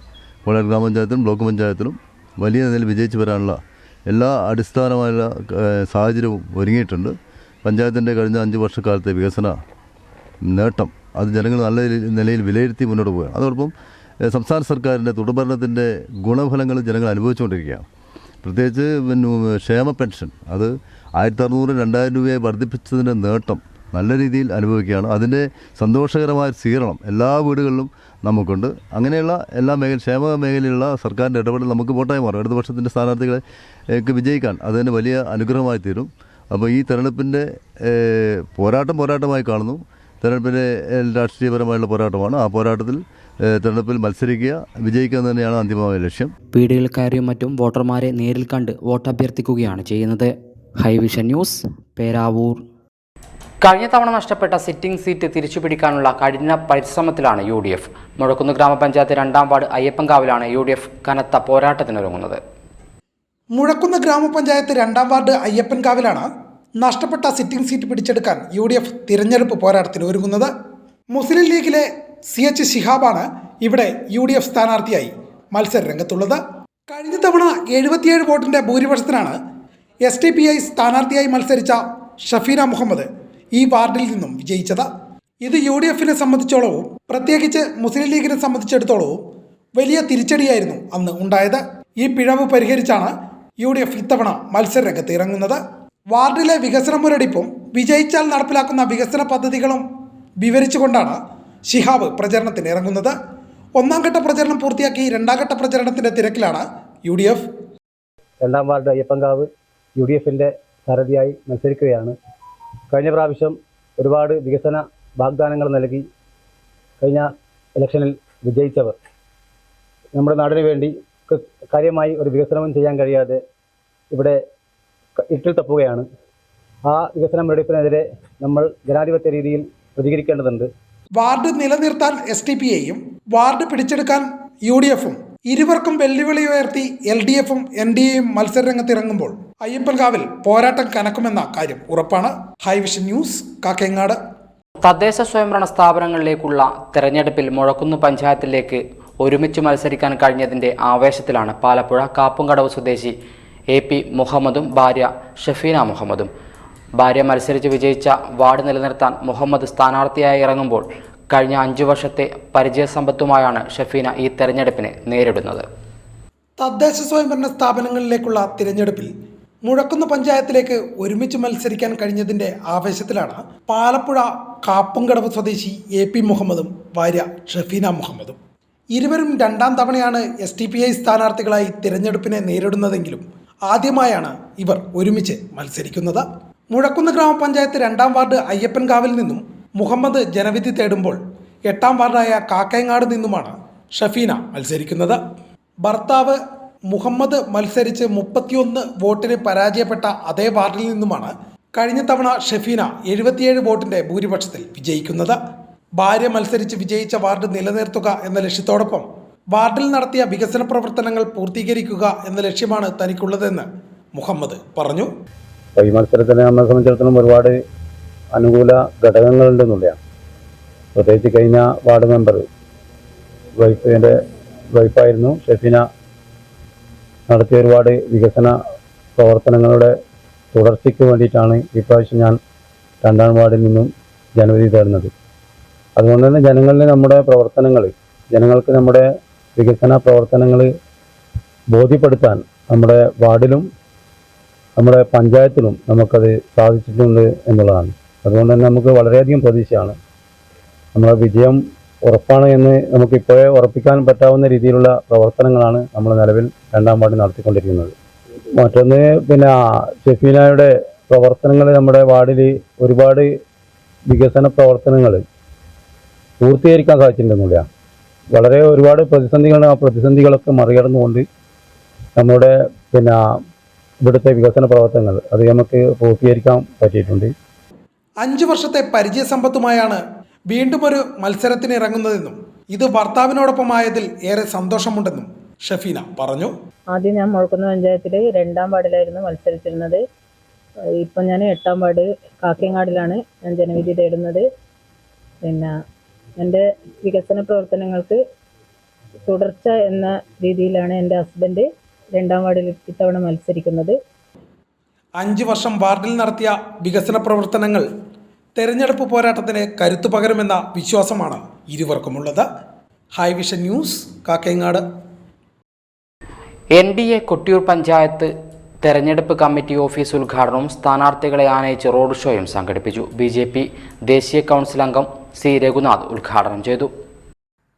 കോളയാട് ഗ്രാമപഞ്ചായത്തിലും ബ്ലോക്ക് പഞ്ചായത്തിലും വലിയ നിലയിൽ വിജയിച്ച് വരാനുള്ള എല്ലാ അടിസ്ഥാനമായ സാഹചര്യവും ഒരുങ്ങിയിട്ടുണ്ട്. പഞ്ചായത്തിൻ്റെ കഴിഞ്ഞ 5 വർഷക്കാലത്തെ വികസന നേട്ടം അത് ജനങ്ങൾ നല്ല നിലയിൽ വിലയിരുത്തി മുന്നോട്ട് പോവുകയാണ്. അതോടൊപ്പം സംസ്ഥാന സർക്കാരിൻ്റെ തുടർഭരണത്തിൻ്റെ ഗുണഫലങ്ങൾ ജനങ്ങൾ അനുഭവിച്ചുകൊണ്ടിരിക്കുകയാണ്. പ്രത്യേകിച്ച് ക്ഷേമ പെൻഷൻ അത് 1600-2000 രൂപയെ വർദ്ധിപ്പിച്ചതിൻ്റെ നേട്ടം നല്ല രീതിയിൽ അനുഭവിക്കുകയാണ്. അതിൻ്റെ സന്തോഷകരമായ സ്വീകരണം എല്ലാ വീടുകളിലും നമുക്കുണ്ട്. അങ്ങനെയുള്ള എല്ലാ ക്ഷേമ മേഖലയിലുള്ള സർക്കാരിൻ്റെ ഇടപെടൽ നമുക്ക് വോട്ടായി മാറും. ഇടതുപക്ഷത്തിൻ്റെ സ്ഥാനാർത്ഥികളെ വിജയിക്കാൻ അതിന് വലിയ അനുഗ്രഹമായി തീരും. അപ്പോൾ ഈ തെരഞ്ഞെടുപ്പിൻ്റെ പോരാട്ടമായി കാണുന്നു. തെരഞ്ഞെടുപ്പിൻ്റെ രാഷ്ട്രീയപരമായുള്ള പോരാട്ടമാണ്. ആ പോരാട്ടത്തിൽ തെരഞ്ഞെടുപ്പിൽ മത്സരിക്കുക, വിജയിക്കുക എന്ന് തന്നെയാണ് അന്തിമമായ ലക്ഷ്യം. വീടുകളിൽ കയറിയും മറ്റും വോട്ടർമാരെ നേരിൽ കണ്ട് വോട്ടഭ്യർത്ഥിക്കുകയാണ് ചെയ്യുന്നത്. ഹൈവിഷൻ ന്യൂസ്, പേരാവൂർ. കഴിഞ്ഞ തവണ നഷ്ടപ്പെട്ട സിറ്റിംഗ് സീറ്റ് തിരിച്ചുപിടിക്കാനുള്ള കഠിന പരിശ്രമത്തിലാണ് UDF. മുഴക്കുന്ന് ഗ്രാമപഞ്ചായത്ത് 2ാം വാർഡ് അയ്യപ്പൻകാവിലാണ് UDF കനത്ത പോരാട്ടത്തിനൊരുങ്ങുന്നത്. മുഴക്കുന്ന് ഗ്രാമപഞ്ചായത്ത് 2ാം വാർഡ് അയ്യപ്പൻകാവിലാണ് നഷ്ടപ്പെട്ട സിറ്റിംഗ് സീറ്റ് പിടിച്ചെടുക്കാൻ UDF തിരഞ്ഞെടുപ്പ് പോരാട്ടത്തിന് ഒരുങ്ങുന്നത്. മുസ്ലിം ലീഗിലെ CH ശിഹാബാണ് ഇവിടെ UDF സ്ഥാനാർത്ഥിയായി മത്സര രംഗത്തുള്ളത്. കഴിഞ്ഞ തവണ 77 വോട്ടിൻ്റെ ഭൂരിപക്ഷത്തിനാണ് SDPI സ്ഥാനാർത്ഥിയായി മത്സരിച്ച ഷഫീന മുഹമ്മദ് ഈ വാർഡിൽ നിന്നും വിജയിച്ചത്. ഇത് UDFനെ സംബന്ധിച്ചോളവും പ്രത്യേകിച്ച് മുസ്ലിം ലീഗിനെ സംബന്ധിച്ചിടത്തോളവും വലിയ തിരിച്ചടിയായിരുന്നു അന്ന് ഉണ്ടായത്. ഈ പിഴവ് പരിഹരിച്ചാണ് UDF ഇത്തവണ മത്സര രംഗത്ത് ഇറങ്ങുന്നത്. വാർഡിലെ വികസന മുരടിപ്പും വിജയിച്ചാൽ നടപ്പിലാക്കുന്ന വികസന പദ്ധതികളും വിവരിച്ചുകൊണ്ടാണ് ശിഹാബ് പ്രചരണത്തിന് ഇറങ്ങുന്നത്. ഒന്നാം ഘട്ട പ്രചരണം പൂർത്തിയാക്കി രണ്ടാം ഘട്ട പ്രചരണത്തിൻ്റെ തിരക്കിലാണ് UDF. രണ്ടാം വാർഡ് അയ്യപ്പൻകാവ് UDFൻ്റെ സാരഥിയായി മത്സരിക്കുകയാണ്. കഴിഞ്ഞ പ്രാവശ്യം ഒരുപാട് വികസന വാഗ്ദാനങ്ങൾ നൽകി കഴിഞ്ഞ ഇലക്ഷനിൽ വിജയിച്ചവർ നമ്മുടെ നാടിന് വേണ്ടി കാര്യമായി ഒരു വികസനവും ചെയ്യാൻ കഴിയാതെ ഇവിടെ ഇരുട്ടിൽ തപ്പുകയാണ്. ആ വികസന മുരടിപ്പിനെതിരെ നമ്മൾ ജനാധിപത്യ രീതിയിൽ പ്രതികരിക്കേണ്ടതുണ്ട്. വാർഡ് നിലനിർത്താൻ SDPIയും വാർഡ് പിടിച്ചെടുക്കാൻ UDFും ഇരുവർക്കും വെല്ലുവിളി ഉയർത്തി LDFും NDAയും മത്സരരംഗത്തിറങ്ങുമ്പോൾ അയ്യപ്പൻകാവിൽ പോരാട്ടം കനക്കുമെന്ന കാര്യം ഉറപ്പാണ്. ഹൈവിഷൻ ന്യൂസ്, കാക്കയങ്ങാട്. തദ്ദേശ സ്വയംഭരണ സ്ഥാപനങ്ങളിലേക്കുള്ള തെരഞ്ഞെടുപ്പിൽ മുഴക്കുന്ന് പഞ്ചായത്തിലേക്ക് ഒരുമിച്ച് മത്സരിക്കാൻ കഴിഞ്ഞതിൻ്റെ ആവേശത്തിലാണ് പാലപ്പുഴ കാപ്പുംകടവ് സ്വദേശി AP മുഹമ്മദും ഭാര്യ ഷഫീന മുഹമ്മദും. ഭാര്യ മത്സരിച്ച് വിജയിച്ച വാർഡ് നിലനിർത്താൻ മുഹമ്മദ് സ്ഥാനാർത്ഥിയായി ഇറങ്ങുമ്പോൾ കഴിഞ്ഞ 5 വർഷത്തെ പരിചയസമ്പത്തുമായാണ് ഷഫീന ഈ തെരഞ്ഞെടുപ്പിനെ നേരിടുന്നത്. തദ്ദേശ സ്വയംഭരണ സ്ഥാപനങ്ങളിലേക്കുള്ള തിരഞ്ഞെടുപ്പിൽ മുഴക്കുന്ന് പഞ്ചായത്തിലേക്ക് ഒരുമിച്ച് മത്സരിക്കാൻ കഴിഞ്ഞതിൻ്റെ ആവേശത്തിലാണ് പാലപ്പുഴ കാപ്പുംകടവ് സ്വദേശി AP മുഹമ്മദും ഭാര്യ ഷഫീന മുഹമ്മദും. ഇരുവരും രണ്ടാം തവണയാണ് SDPI സ്ഥാനാർത്ഥികളായി തിരഞ്ഞെടുപ്പിനെ നേരിടുന്നതെങ്കിലും ആദ്യമായാണ് ഇവർ ഒരുമിച്ച് മത്സരിക്കുന്നത്. മുഴക്കുന്ന് ഗ്രാമപഞ്ചായത്ത് 2ാം വാർഡ് അയ്യപ്പൻകാവിൽ നിന്നും മുഹമ്മദ് ജനവിധി തേടുമ്പോൾ 8ാം വാർഡായ കാക്കയങ്ങാട് നിന്നുമാണ് ഷഫീന മത്സരിക്കുന്നത്. ഭർത്താവ് മുഹമ്മദ് മത്സരിച്ച് 31 വോട്ടിന് പരാജയപ്പെട്ട അതേ വാർഡിൽ നിന്നുമാണ് കഴിഞ്ഞ തവണ ഷഫീന 77 വോട്ടിൻ്റെ ഭൂരിപക്ഷത്തിൽ വിജയിക്കുന്നത്. ഭാര്യ മത്സരിച്ച് വിജയിച്ച വാർഡ് നിലനിർത്തുക എന്ന ലക്ഷ്യത്തോടൊപ്പം വാർഡിൽ നടത്തിയ വികസന പ്രവർത്തനങ്ങൾ പൂർത്തീകരിക്കുക എന്ന ലക്ഷ്യമാണ് തനിക്കുള്ളതെന്ന് മുഹമ്മദ് പറഞ്ഞു. ഈ മത്സരത്തിനെ നമ്മളെ സംബന്ധിച്ചിടത്തോളം ഒരുപാട് അനുകൂല ഘടകങ്ങളുണ്ടെന്നുള്ളതാണ്. പ്രത്യേകിച്ച് കഴിഞ്ഞ വാർഡ് മെമ്പർ എൻ്റെ വൈഫായിരുന്നു ഷഫീന നടത്തിയ ഒരുപാട് വികസന പ്രവർത്തനങ്ങളുടെ തുടർച്ചയ്ക്ക് വേണ്ടിയിട്ടാണ് ഇപ്രാവശ്യം ഞാൻ 2ാം വാർഡിൽ നിന്നും ജനവിധി തേടുന്നത്. അതുകൊണ്ട് തന്നെ ജനങ്ങളിൽ നമ്മുടെ പ്രവർത്തനങ്ങൾ, ജനങ്ങൾക്ക് നമ്മുടെ വികസന പ്രവർത്തനങ്ങൾ ബോധ്യപ്പെടുത്താൻ നമ്മുടെ വാർഡിലും നമ്മുടെ പഞ്ചായത്തിലും നമുക്കത് സാധിച്ചിട്ടുണ്ട് എന്നുള്ളതാണ്. അതുകൊണ്ട് തന്നെ നമുക്ക് വളരെയധികം പ്രതീക്ഷയാണ്. നമ്മുടെ വിജയം ഉറപ്പാണ് എന്ന് നമുക്കിപ്പോഴേ ഉറപ്പിക്കാൻ പറ്റാവുന്ന രീതിയിലുള്ള പ്രവർത്തനങ്ങളാണ് നമ്മൾ നിലവിൽ 2ാം വാർഡിൽ നടത്തിക്കൊണ്ടിരിക്കുന്നത്. മറ്റൊന്ന് ഷഫീനയുടെ പ്രവർത്തനങ്ങൾ നമ്മുടെ വാർഡിൽ ഒരുപാട് വികസന പ്രവർത്തനങ്ങൾ പൂർത്തീകരിക്കാൻ സാധിച്ചിട്ടുണ്ടെന്നുള്ളതാണ്. വളരെ ഒരുപാട് പ്രതിസന്ധികളുണ്ട്. ആ പ്രതിസന്ധികളൊക്കെ മറികടന്നുകൊണ്ട് നമ്മുടെ ഇവിടുത്തെ വികസന പ്രവർത്തനങ്ങൾ അത് നമുക്ക് പൂർത്തീകരിക്കാൻ പറ്റിയിട്ടുണ്ട്. 5 വർഷത്തെ പരിചയസമ്പത്തുമായാണ് വീണ്ടും ഒരു മത്സരത്തിന് ഇറങ്ങുന്നതെന്നും ഇത് ഭർത്താവിനോടൊപ്പമായതിൽ ഏറെ സന്തോഷമുണ്ടെന്നും ഷഫീന പറഞ്ഞു. ആദ്യം ഞാൻ മുഴക്കുന്ന് പഞ്ചായത്തിൽ 2ാം വാർഡിലായിരുന്നു മത്സരിച്ചിരുന്നത്. ഇപ്പം ഞാൻ 8ാം വാർഡ് കാക്കയങ്ങാടിലാണ് ഞാൻ ജനവിധി തേടുന്നത്. എൻ്റെ വികസന പ്രവർത്തനങ്ങൾക്ക് തുടർച്ച എന്ന രീതിയിലാണ് എൻ്റെ ഹസ്ബൻഡ് 2ാം വാർഡിൽ ഇത്തവണ മത്സരിക്കുന്നത്. 5 വർഷം വാർഡിൽ നടത്തിയ വികസന പ്രവർത്തനങ്ങൾ തെരഞ്ഞെടുപ്പ് പോരാട്ടത്തിന് കരുത്തു പകരുമെന്ന വിശ്വാസമാണ് ഇരുവർക്കുമുള്ളത്. ഹൈവിഷൻ ന്യൂസ്, കാക്കയങ്ങാട്. NDA കൊട്ടിയൂർ പഞ്ചായത്ത് തെരഞ്ഞെടുപ്പ് കമ്മിറ്റി ഓഫീസ് ഉദ്ഘാടനവും സ്ഥാനാർത്ഥികളെ ആനയിച്ച് റോഡ് ഷോയും സംഘടിപ്പിച്ചു. BJP ദേശീയ കൗൺസിൽ അംഗം C രഘുനാഥ് ഉദ്ഘാടനം ചെയ്തു.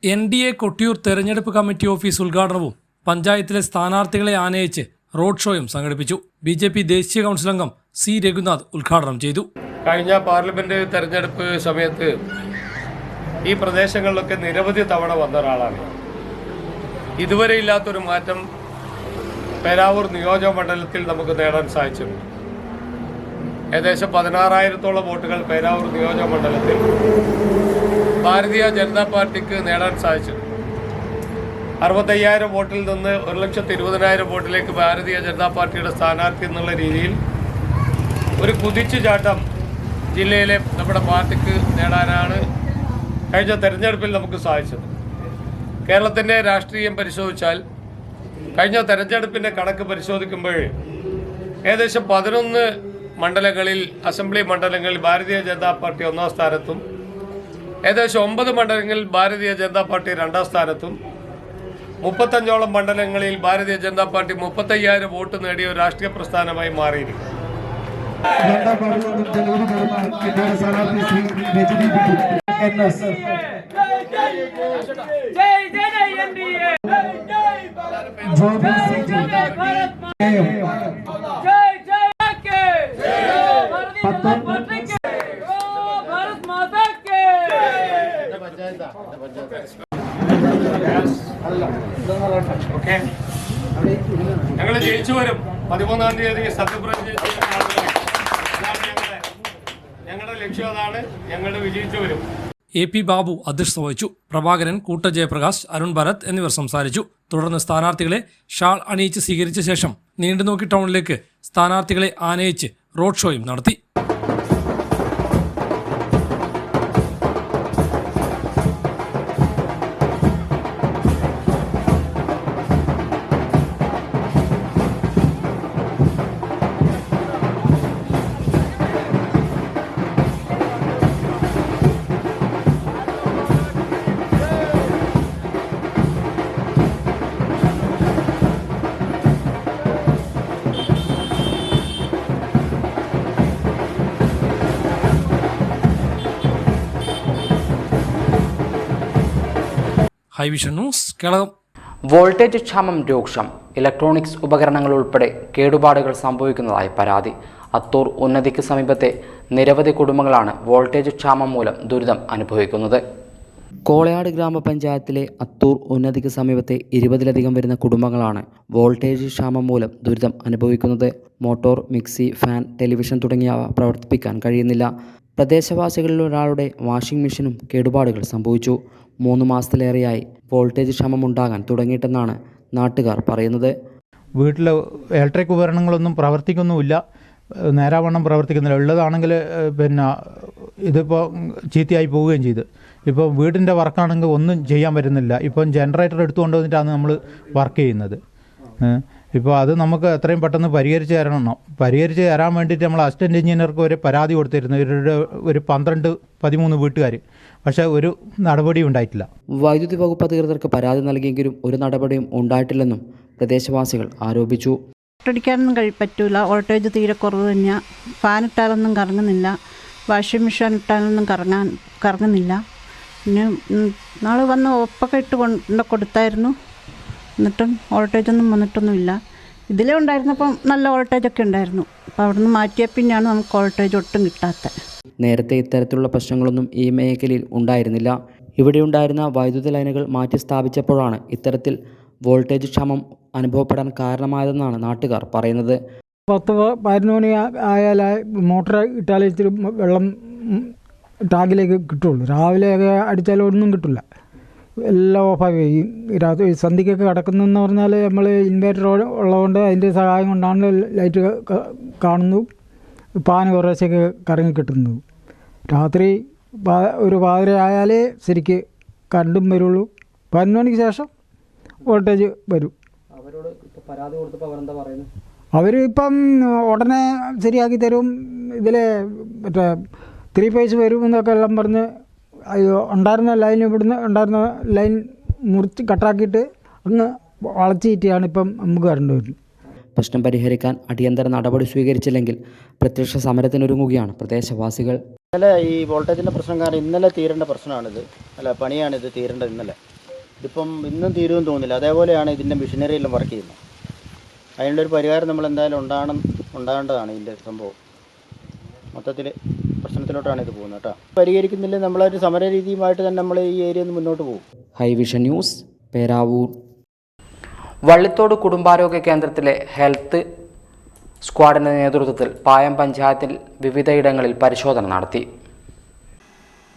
NDA കൊട്ടിയൂർ തെരഞ്ഞെടുപ്പ് കമ്മിറ്റി ഓഫീസ് ഉദ്ഘാടനവും പഞ്ചായത്തിലെ സ്ഥാനാർത്ഥികളെ ആനയിച്ച് റോഡ് ഷോയും സംഘടിപ്പിച്ചു. BJP ദേശീയ കൗൺസിൽ അംഗം C രഘുനാഥ് ഉദ്ഘാടനം ചെയ്തു. കഴിഞ്ഞ പാർലമെന്റ് തെരഞ്ഞെടുപ്പ് സമയത്ത് ഈ പ്രദേശങ്ങളിലൊക്കെ നിരവധി തവണ വന്ന ഒരാളാണ്. ഇതുവരെ ഇല്ലാത്തൊരു മാറ്റം പേരാവൂർ നിയോജക മണ്ഡലത്തിൽ നമുക്ക് നേടാൻ സാധിച്ചിട്ടുണ്ട്. ഏകദേശം 16,000-ഓളം വോട്ടുകൾ പേരാവൂർ നിയോജക മണ്ഡലത്തിൽ ഭാരതീയ ജനതാ പാർട്ടിക്ക് നേടാൻ സാധിച്ചിട്ടുണ്ട്. 65,000 വോട്ടിൽ നിന്ന് 1,20,000 വോട്ടിലേക്ക് ഭാരതീയ ജനതാ പാർട്ടിയുടെ സ്ഥാനാർത്ഥി എന്നുള്ള രീതിയിൽ ഒരു കുതിച്ചുചാട്ടം ജില്ലയിലെ നമ്മുടെ പാർട്ടിക്ക് നേടാനാണ് കഴിഞ്ഞ തെരഞ്ഞെടുപ്പിൽ നമുക്ക് സാധിച്ചത്. കേരളത്തിൻ്റെ രാഷ്ട്രീയം പരിശോധിച്ചാൽ കഴിഞ്ഞ തെരഞ്ഞെടുപ്പിൻ്റെ കണക്ക് പരിശോധിക്കുമ്പോൾ ഏകദേശം 11 മണ്ഡലങ്ങളിൽ, അസംബ്ലി മണ്ഡലങ്ങളിൽ ഭാരതീയ ജനതാ പാർട്ടി 1ാം സ്ഥാനത്തും ഏകദേശം 9 മണ്ഡലങ്ങളിൽ ഭാരതീയ ജനതാ പാർട്ടി 2ാം സ്ഥാനത്തും 35ഓളം മണ്ഡലങ്ങളിൽ ഭാരതീയ ജനതാ പാർട്ടി 35,000 വോട്ട് നേടിയ ഒരു രാഷ്ട്രീയ പ്രസ്ഥാനമായി മാറിയിരിക്കും. ഞങ്ങൾ ജയിച്ചു വരും. 13-ാം തീയതി സത്യപ്രതിജ്ഞ ഞങ്ങളുടെ ലക്ഷ്യം അതാണ്. ഞങ്ങൾ വിജയിച്ചു വരും. AP ബാബു അധ്യക്ഷത വഹിച്ചു. പ്രഭാകരൻ, കൂട്ട ജയപ്രകാശ്, അരുൺ ഭരത് എന്നിവർ സംസാരിച്ചു. തുടർന്ന് സ്ഥാനാർത്ഥികളെ ഷാൾ അണിയിച്ച് സ്വീകരിച്ച ശേഷം നീണ്ടുനോക്കി ടൗണിലേക്ക് സ്ഥാനാർത്ഥികളെ ആനയിച്ച് റോഡ് ഷോയും നടത്തി. ഹൈവിഷൻ ന്യൂസ്, കേരളം. വോൾട്ടേജ് ക്ഷാമം രൂക്ഷം. ഇലക്ട്രോണിക്സ് ഉപകരണങ്ങൾ ഉൾപ്പെടെ കേടുപാടുകൾ സംഭവിക്കുന്നതായി പരാതി. അത്തൂർ ഉന്നതിക്ക് സമീപത്തെ നിരവധി കുടുംബങ്ങളാണ് വോൾട്ടേജ് ക്ഷാമം മൂലം ദുരിതം അനുഭവിക്കുന്നത്. കോളയാട് ഗ്രാമപഞ്ചായത്തിലെ അത്തൂർ ഉന്നതിക്ക് സമീപത്തെ 20ലധികം വരുന്ന കുടുംബങ്ങളാണ് വോൾട്ടേജ് ക്ഷാമം മൂലം ദുരിതം അനുഭവിക്കുന്നത്. മോട്ടോർ, മിക്സി, ഫാൻ, ടെലിവിഷൻ തുടങ്ങിയവ പ്രവർത്തിപ്പിക്കാൻ കഴിയുന്നില്ല. പ്രദേശവാസികളിൽ ഒരാളുടെ വാഷിംഗ് മെഷീനും കേടുപാടുകൾ സംഭവിച്ചു. 3 മാസത്തിലേറെയായി വോൾട്ടേജ് ക്ഷാമം ഉണ്ടാകാൻ തുടങ്ങിയിട്ടെന്നാണ് നാട്ടുകാർ പറയുന്നത്. വീട്ടിലെ ഇലക്ട്രിക് ഉപകരണങ്ങളൊന്നും പ്രവർത്തിക്കുന്നുമില്ല, നേരാവണ്ണം പ്രവർത്തിക്കുന്നില്ല. ഉള്ളതാണെങ്കിൽ ഇതിപ്പോൾ ചീത്തയായി പോവുകയും ചെയ്ത്. ഇപ്പോൾ വീടിൻ്റെ വർക്കാണെങ്കിൽ ഒന്നും ചെയ്യാൻ പറ്റുന്നില്ല. ഇപ്പം ജനറേറ്റർ എടുത്തുകൊണ്ട് വന്നിട്ടാണ് നമ്മൾ വർക്ക് ചെയ്യുന്നത്. ഇപ്പോൾ അത് നമുക്ക് എത്രയും പെട്ടെന്ന് പരിഹരിച്ച് തരാൻ വേണ്ടിയിട്ട് നമ്മൾ അസിസ്റ്റൻറ്റ് എഞ്ചിനീയർക്ക് ഒരു പരാതി കൊടുത്തിരുന്നു. ഒരു 12-13 വീട്ടുകാർ. പക്ഷേ ഒരു നടപടിയും ഉണ്ടായിട്ടില്ല. വൈദ്യുതി വകുപ്പ് അധികൃതർക്ക് പരാതി നൽകിയെങ്കിലും ഒരു നടപടിയും ഉണ്ടായിട്ടില്ലെന്നും പ്രദേശവാസികൾ ആരോപിച്ചു. അടിക്കാനൊന്നും പറ്റൂല, വോൾട്ടേജ് തീരെ കുറവ് തന്നെയാണ്. ഫാൻ ഇട്ടാലൊന്നും കറങ്ങുന്നില്ല, വാഷിംഗ് മെഷീൻ ഇട്ടാലൊന്നും കറങ്ങുന്നില്ല. പിന്നെ നാളെ വന്ന് ഒപ്പൊക്കെ ഇട്ട് കൊടുത്തായിരുന്നു, എന്നിട്ടും വോൾട്ടേജൊന്നും വന്നിട്ടൊന്നുമില്ല. ഇതിലേ ഉണ്ടായിരുന്നപ്പം നല്ല വോൾട്ടേജൊക്കെ ഉണ്ടായിരുന്നു. അപ്പോൾ അവിടെ നിന്ന് മാറ്റിയ പിന്നെയാണ് നമുക്ക് വോൾട്ടേജ് ഒട്ടും കിട്ടാത്തത്. നേരത്തെ ഇത്തരത്തിലുള്ള പ്രശ്നങ്ങളൊന്നും ഈ മേഖലയിൽ ഉണ്ടായിരുന്നില്ല. ഇവിടെയുണ്ടായിരുന്ന വൈദ്യുത ലൈനുകൾ മാറ്റി സ്ഥാപിച്ചപ്പോഴാണ് ഇത്തരത്തിൽ വോൾട്ടേജ് ക്ഷാമം അനുഭവപ്പെടാൻ കാരണമായതെന്നാണ് നാട്ടുകാർ പറയുന്നത്. 10-11 മണി ആയാൽ മോട്ടർ ഇട്ടാൽ ഇത്തിരി വെള്ളം ടാങ്കിലേക്ക് കിട്ടുള്ളൂ. രാവിലെ അടിച്ചാൽ ഒന്നും കിട്ടില്ല, എല്ലാം ഓഫായി. രാത്രി സന്ധ്യക്കൊക്കെ കിടക്കുന്നതെന്ന് പറഞ്ഞാൽ നമ്മൾ ഇൻവേർട്ടർ ഉള്ളതുകൊണ്ട് അതിൻ്റെ സഹായം കൊണ്ടാണ് ലൈറ്റ് കാണുന്നു, ഫാൻ കുറേശ്ശൊക്കെ കറങ്ങി കിട്ടുന്നു. രാത്രി ഒരു 12 ആയാലേ ശരിക്ക് കറണ്ടും വരുള്ളൂ. 11 മണിക്ക് ശേഷം വോൾട്ടേജ് വരും. അവരിപ്പം ഉടനെ ശരിയാക്കി തരും, ഇതിൽ മറ്റേ 3 ഫേസ് വരും എന്നൊക്കെ എല്ലാം പറഞ്ഞ് ഉണ്ടായിരുന്ന ലൈൻ, ഇവിടുന്ന് ഉണ്ടായിരുന്ന ലൈൻ മുറിച്ച് കട്ടാക്കിയിട്ട് അങ്ങ് വളച്ചിട്ടാണ് ഇപ്പം നമുക്ക് കറണ്ട് വരുന്നത്. പ്രശ്നം പരിഹരിക്കാൻ അടിയന്തര നടപടി സ്വീകരിച്ചില്ലെങ്കിൽ പ്രത്യക്ഷ സമരത്തിനൊരുങ്ങുകയാണ് പ്രദേശവാസികൾ. ഇന്നലെ ഈ വോൾട്ടേജിൻ്റെ പ്രശ്നം കാരണം ഇന്നലെ തീരേണ്ട പ്രശ്നമാണിത്, പണിയാണിത് തീരേണ്ടത് ഇന്നലെ. ഇതിപ്പം ഇന്നും തീരുമെന്ന് തോന്നുന്നില്ല. അതേപോലെയാണ് ഇതിൻ്റെ മെഷീനറി എല്ലാം വർക്ക് ചെയ്യുന്നത്. അതിനുള്ളൊരു പരിഹാരം നമ്മൾ എന്തായാലും ഉണ്ടാകേണ്ടതാണ്. ഇതിൻ്റെ സംഭവം മൊത്തത്തിൽ പ്രശ്നത്തിലോട്ടാണ് ഇത് പോകുന്നത് കേട്ടോ. പരിഹരിക്കുന്നില്ല നമ്മളൊരു സമര രീതിയുമായിട്ട് തന്നെ നമ്മൾ ഈ ഏരിയയിൽ നിന്ന് മുന്നോട്ട് പോകും. ഹൈവിഷൻ ന്യൂസ്, പേരാവൂർ. വള്ളിത്തോട് കുടുംബാരോഗ്യ കേന്ദ്രത്തിലെ ഹെൽത്ത് സ്ക്വാഡിൻ്റെ നേതൃത്വത്തിൽ പായം പഞ്ചായത്തിൽ വിവിധയിടങ്ങളിൽ പരിശോധന നടത്തി.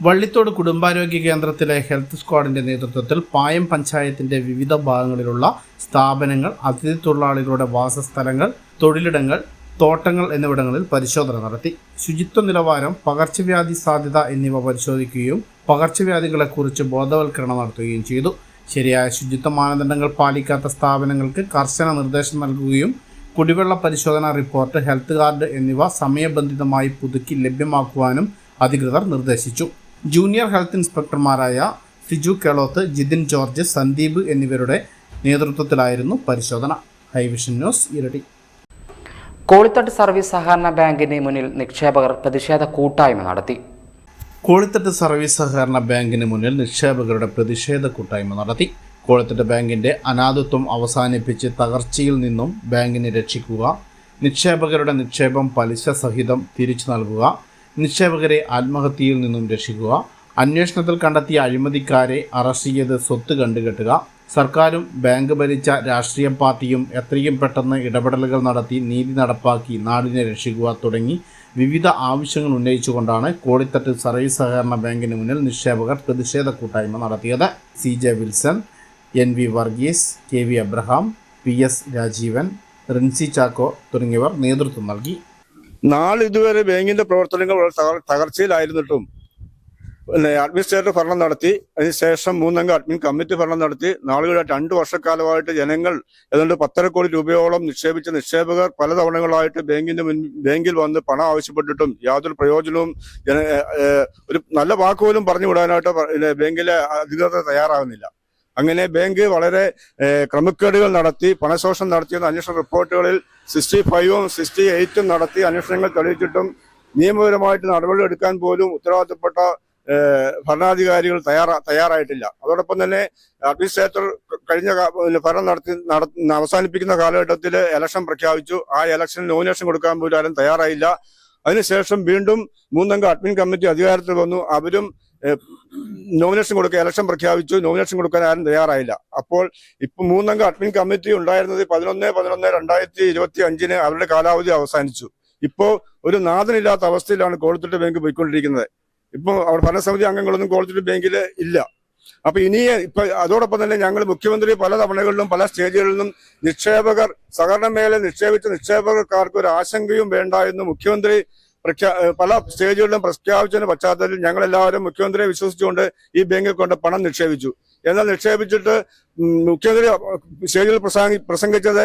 വള്ളിത്തോട് കുടുംബാരോഗ്യ കേന്ദ്രത്തിലെ ഹെൽത്ത് സ്ക്വാഡിൻ്റെ നേതൃത്വത്തിൽ പായം പഞ്ചായത്തിൻ്റെ വിവിധ ഭാഗങ്ങളിലുള്ള സ്ഥാപനങ്ങൾ, അതിഥി തൊഴിലാളികളുടെ വാസസ്ഥലങ്ങൾ, തൊഴിലിടങ്ങൾ തോട്ടങ്ങൾ എന്നിവിടങ്ങളിൽ പരിശോധന നടത്തി. ശുചിത്വ നിലവാരം, പകർച്ചവ്യാധി സാധ്യത എന്നിവ പരിശോധിക്കുകയും പകർച്ചവ്യാധികളെക്കുറിച്ച് ബോധവൽക്കരണം നടത്തുകയും ചെയ്തു. ശരിയായ ശുചിത്വ മാനദണ്ഡങ്ങൾ പാലിക്കാത്ത സ്ഥാപനങ്ങൾക്ക് കർശന നിർദ്ദേശം നൽകുകയും കുടിവെള്ള പരിശോധനാ റിപ്പോർട്ട്, ഹെൽത്ത് കാർഡ് എന്നിവ സമയബന്ധിതമായി പുതുക്കി ലഭ്യമാക്കുവാനും അധികൃതർ നിർദ്ദേശിച്ചു. ജൂനിയർ ഹെൽത്ത് ഇൻസ്പെക്ടർമാരായ സിജു കേളോത്ത്, ജിതിൻ ജോർജ്, സന്ദീപ് എന്നിവരുടെ നേതൃത്വത്തിലായിരുന്നു പരിശോധന. ഹൈവിഷൻ ന്യൂസ്, ഇരട്ടി. കോളിത്തട്ട് സർവീസ് സഹകരണ ബാങ്കിന് മുന്നിൽ നിക്ഷേപകർ പ്രതിഷേധ കൂട്ടായ്മ നടത്തി. കോളിത്തട്ട് സർവീസ് സഹകരണ ബാങ്കിന് മുന്നിൽ നിക്ഷേപകരുടെ പ്രതിഷേധ കൂട്ടായ്മ നടത്തി. കോളിത്തട്ട് ബാങ്കിന്റെ അനാഥത്വം അവസാനിപ്പിച്ച് തകർച്ചയിൽ നിന്നും ബാങ്കിനെ രക്ഷിക്കുക, നിക്ഷേപകരുടെ നിക്ഷേപം പലിശ സഹിതം തിരിച്ചു നൽകുക, നിക്ഷേപകരെ ആത്മഹത്യയിൽ നിന്നും രക്ഷിക്കുക, അന്വേഷണത്തിൽ കണ്ടെത്തിയ അഴിമതിക്കാരെ അറസ്റ്റ് ചെയ്ത് സ്വത്ത് കണ്ടുകെട്ടുക, സർക്കാരും ബാങ്ക് ഭരിച്ച രാഷ്ട്രീയ പാർട്ടിയും എത്രയും പെട്ടെന്ന് ഇടപെടലുകൾ നടത്തി നീതി നടപ്പാക്കി നാടിനെ രക്ഷിക്കുക തുടങ്ങി വിവിധ ആവശ്യങ്ങൾ ഉന്നയിച്ചുകൊണ്ടാണ് കോളിത്തട്ട് സർവീസ് സഹകരണ ബാങ്കിന് മുന്നിൽ നിക്ഷേപകർ പ്രതിഷേധ കൂട്ടായ്മ നടത്തിയത്. CJ Wilson, NV Varghese, KV Abraham, PS Rajeevan, Rincy Chacko തുടങ്ങിയവർ നേതൃത്വം നൽകി. നാളിതുവരെ ബാങ്കിന്റെ പ്രവർത്തനങ്ങൾ തകർച്ചയിലായിരുന്നിട്ടും അഡ്മിനിസ്ട്രേറ്റർ ഭരണം നടത്തി, അതിനുശേഷം 3 അംഗ അഡ്മിൻ കമ്മിറ്റി ഭരണം നടത്തി. നാളുകളായിട്ട് 2 വർഷക്കാലമായിട്ട് ജനങ്ങൾ ഏതാണ്ട് 10 കോടി രൂപയോളം നിക്ഷേപിച്ച നിക്ഷേപകർ പലതവണകളായിട്ട് ബാങ്കിൽ വന്ന് പണം ആവശ്യപ്പെട്ടിട്ടും യാതൊരു പ്രയോജനവും ഒരു നല്ല വാക്കുപോലും പറഞ്ഞു വിടാനായിട്ട് ബാങ്കിലെ അധികൃതർ തയ്യാറാകുന്നില്ല. അങ്ങനെ ബാങ്ക് വളരെ ക്രമക്കേടുകൾ നടത്തി, പണശോഷണം നടത്തിയെന്ന അന്വേഷണ റിപ്പോർട്ടുകളിൽ 65ഉം 68ഉം നടത്തി അന്വേഷണങ്ങൾ തെളിയിച്ചിട്ടും നിയമപരമായിട്ട് നടപടി എടുക്കാൻ പോലും ഉത്തരവാദിത്തപ്പെട്ട ഭരണാധികാരികൾ തയ്യാറായിട്ടില്ല. അതോടൊപ്പം തന്നെ അഡ്മിനിസ്ട്രേറ്റർ കഴിഞ്ഞ ഭരണം അവസാനിപ്പിക്കുന്ന കാലഘട്ടത്തിൽ ഇലക്ഷൻ പ്രഖ്യാപിച്ചു. ആ ഇലക്ഷനിൽ നോമിനേഷൻ കൊടുക്കാൻ പോലും ആരും തയ്യാറായില്ല. അതിനുശേഷം വീണ്ടും 3 അംഗ അഡ്മിൻ കമ്മിറ്റി അധികാരത്തിൽ വന്നു. അവരും നോമിനേഷൻ കൊടുക്കുക, ഇലക്ഷൻ പ്രഖ്യാപിച്ചു, നോമിനേഷൻ കൊടുക്കാൻ ആരും തയ്യാറായില്ല. അപ്പോൾ ഇപ്പൊ 3 അംഗ അഡ്മിൻ കമ്മിറ്റി ഉണ്ടായിരുന്നത് 11/11/2025 അവരുടെ കാലാവധി അവസാനിച്ചു. ഇപ്പോ ഒരു നാഥനില്ലാത്ത അവസ്ഥയിലാണ് കോളിത്തട്ട് ബാങ്ക് പോയിക്കൊണ്ടിരിക്കുന്നത്. ഇപ്പോൾ അവിടെ ഭരണസമിതി അംഗങ്ങളൊന്നും കോളിത്തട്ട് ബാങ്കിൽ ഇല്ല. അപ്പൊ ഇപ്പൊ അതോടൊപ്പം തന്നെ ഞങ്ങൾ മുഖ്യമന്ത്രി പല തവണകളിലും പല സ്റ്റേജുകളിലും നിക്ഷേപകർ സഹകരണ മേഖലയിൽ നിക്ഷേപിച്ച നിക്ഷേപകർക്ക് ഒരു ആശങ്കയും വേണ്ട എന്ന് മുഖ്യമന്ത്രി പല സ്റ്റേജുകളിലും പ്രഖ്യാപിച്ചതിന്റെ പശ്ചാത്തലത്തിൽ ഞങ്ങൾ എല്ലാവരും മുഖ്യമന്ത്രിയെ വിശ്വസിച്ചുകൊണ്ട് ഈ ബാങ്കിൽ കൊണ്ട് പണം നിക്ഷേപിച്ചു. എന്നാൽ നിക്ഷേപിച്ചിട്ട് മുഖ്യമന്ത്രി സ്റ്റേജിൽ പ്രസംഗിച്ചത്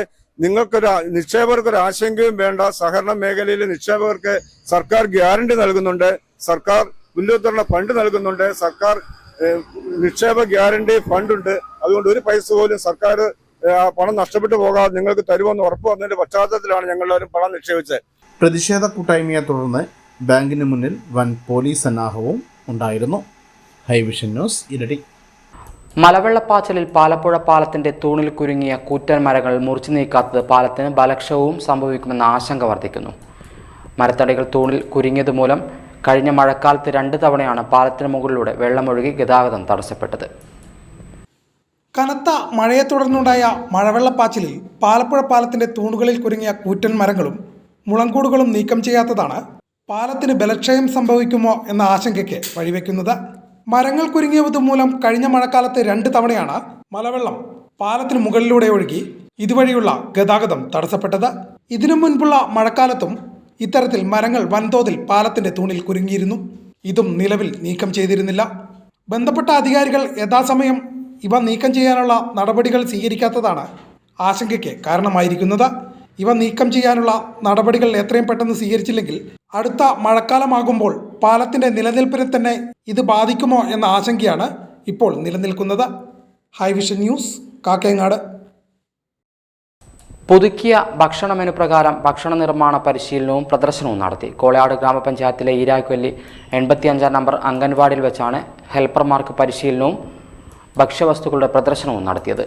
നിക്ഷേപകർക്കൊരു ആശങ്കയും വേണ്ട, സഹകരണ മേഖലയിലെ നിക്ഷേപകർക്ക് സർക്കാർ ഗ്യാരണ്ടി നൽകുന്നുണ്ട്, സർക്കാർ പുനരുദ്ധരണ ഫണ്ട് നൽകുന്നുണ്ട്, സർക്കാർ നിക്ഷേപ ഗ്യാരണ്ടി ഫണ്ടുണ്ട്, അതുകൊണ്ട് ഒരു പൈസ പോലും സർക്കാർ പണം നഷ്ടപ്പെട്ടു പോകാതെ നിങ്ങൾക്ക് തരുമെന്ന് ഉറപ്പ് വന്നതിന്റെ പശ്ചാത്തലത്തിലാണ് ഞങ്ങളെല്ലാവരും പണം നിക്ഷേപിച്ചത്. പ്രതിഷേധ കൂട്ടായ്മയെ തുടർന്ന് ബാങ്കിന് മുന്നിൽ വൻ പോലീസ് സന്നാഹവും ഉണ്ടായിരുന്നു. ഹൈവിഷൻ ന്യൂസ്, ഇരട്ടി. മലവെള്ളപ്പാച്ചിലിൽ പാലപ്പുഴ പാലത്തിന്റെ തൂണിൽ കുരുങ്ങിയ കൂറ്റൻ മരങ്ങൾ മുറിച്ചു നീക്കാത്തത് പാലത്തിന് ബലക്ഷയവും സംഭവിക്കുമെന്ന ആശങ്ക വർദ്ധിക്കുന്നു. മരത്തടികൾ തൂണിൽ കുരുങ്ങിയത് മൂലം കഴിഞ്ഞ മഴക്കാലത്ത് 2 തവണയാണ് പാലത്തിന് മുകളിലൂടെ വെള്ളമൊഴുകി ഗതാഗതം തടസ്സപ്പെട്ടത്. കനത്ത മഴയെ തുടർന്നുണ്ടായ മഴവെള്ളപ്പാച്ചിലിൽ പാലപ്പുഴ പാലത്തിന്റെ തൂണുകളിൽ കുരുങ്ങിയ കൂറ്റൻ മരങ്ങളും മുളങ്കൂടുകളും നീക്കം ചെയ്യാത്തതാണ് പാലത്തിന് ബലക്ഷയം സംഭവിക്കുമോ എന്ന ആശങ്കയ്ക്ക് വഴിവെക്കുന്നത്. മരങ്ങൾ കുരുങ്ങിയത് മൂലം കഴിഞ്ഞ മഴക്കാലത്ത് 2 തവണയാണ് മലവെള്ളം പാലത്തിന് മുകളിലൂടെ ഒഴുകി ഇതുവഴിയുള്ള ഗതാഗതം തടസ്സപ്പെട്ടത്. ഇതിനു മുൻപുള്ള മഴക്കാലത്തും ഇത്തരത്തിൽ മരങ്ങൾ വൻതോതിൽ പാലത്തിന്റെ തൂണിൽ കുരുങ്ങിയിരുന്നു. ഇതും നിലവിൽ നീക്കം ചെയ്തിരുന്നില്ല. ബന്ധപ്പെട്ട അധികാരികൾ യഥാസമയം ഇവ നീക്കം ചെയ്യാനുള്ള നടപടികൾ സ്വീകരിക്കാത്തതാണ് ആശങ്കയ്ക്ക് കാരണമായിരിക്കുന്നത്. ഇവ നീക്കം ചെയ്യാനുള്ള നടപടികൾ എത്രയും പെട്ടെന്ന് സ്വീകരിച്ചില്ലെങ്കിൽ അടുത്ത മഴക്കാലമാകുമ്പോൾ പാലത്തിന്റെ നിലനിൽപ്പിനെ തന്നെ ഇത് ബാധിക്കുമോ എന്ന ആശങ്കയാണ് ഇപ്പോൾ നിലനിൽക്കുന്നത്. ഹൈവിഷൻ ന്യൂസ്, കാക്കയങ്ങാട്. പുതുക്കിയ ഭക്ഷണ മെനു പ്രകാരം ഭക്ഷണ നിർമ്മാണ പരിശീലനവും പ്രദർശനവും നടത്തി. കോളയാട് ഗ്രാമപഞ്ചായത്തിലെ ഈരാക്കൊല്ലി 85 നമ്പർ അംഗൻവാടിയിൽ വെച്ചാണ് ഹെൽപ്പർമാർക്ക് പരിശീലനവും ഭക്ഷ്യവസ്തുക്കളുടെ പ്രദർശനവും നടത്തിയത്.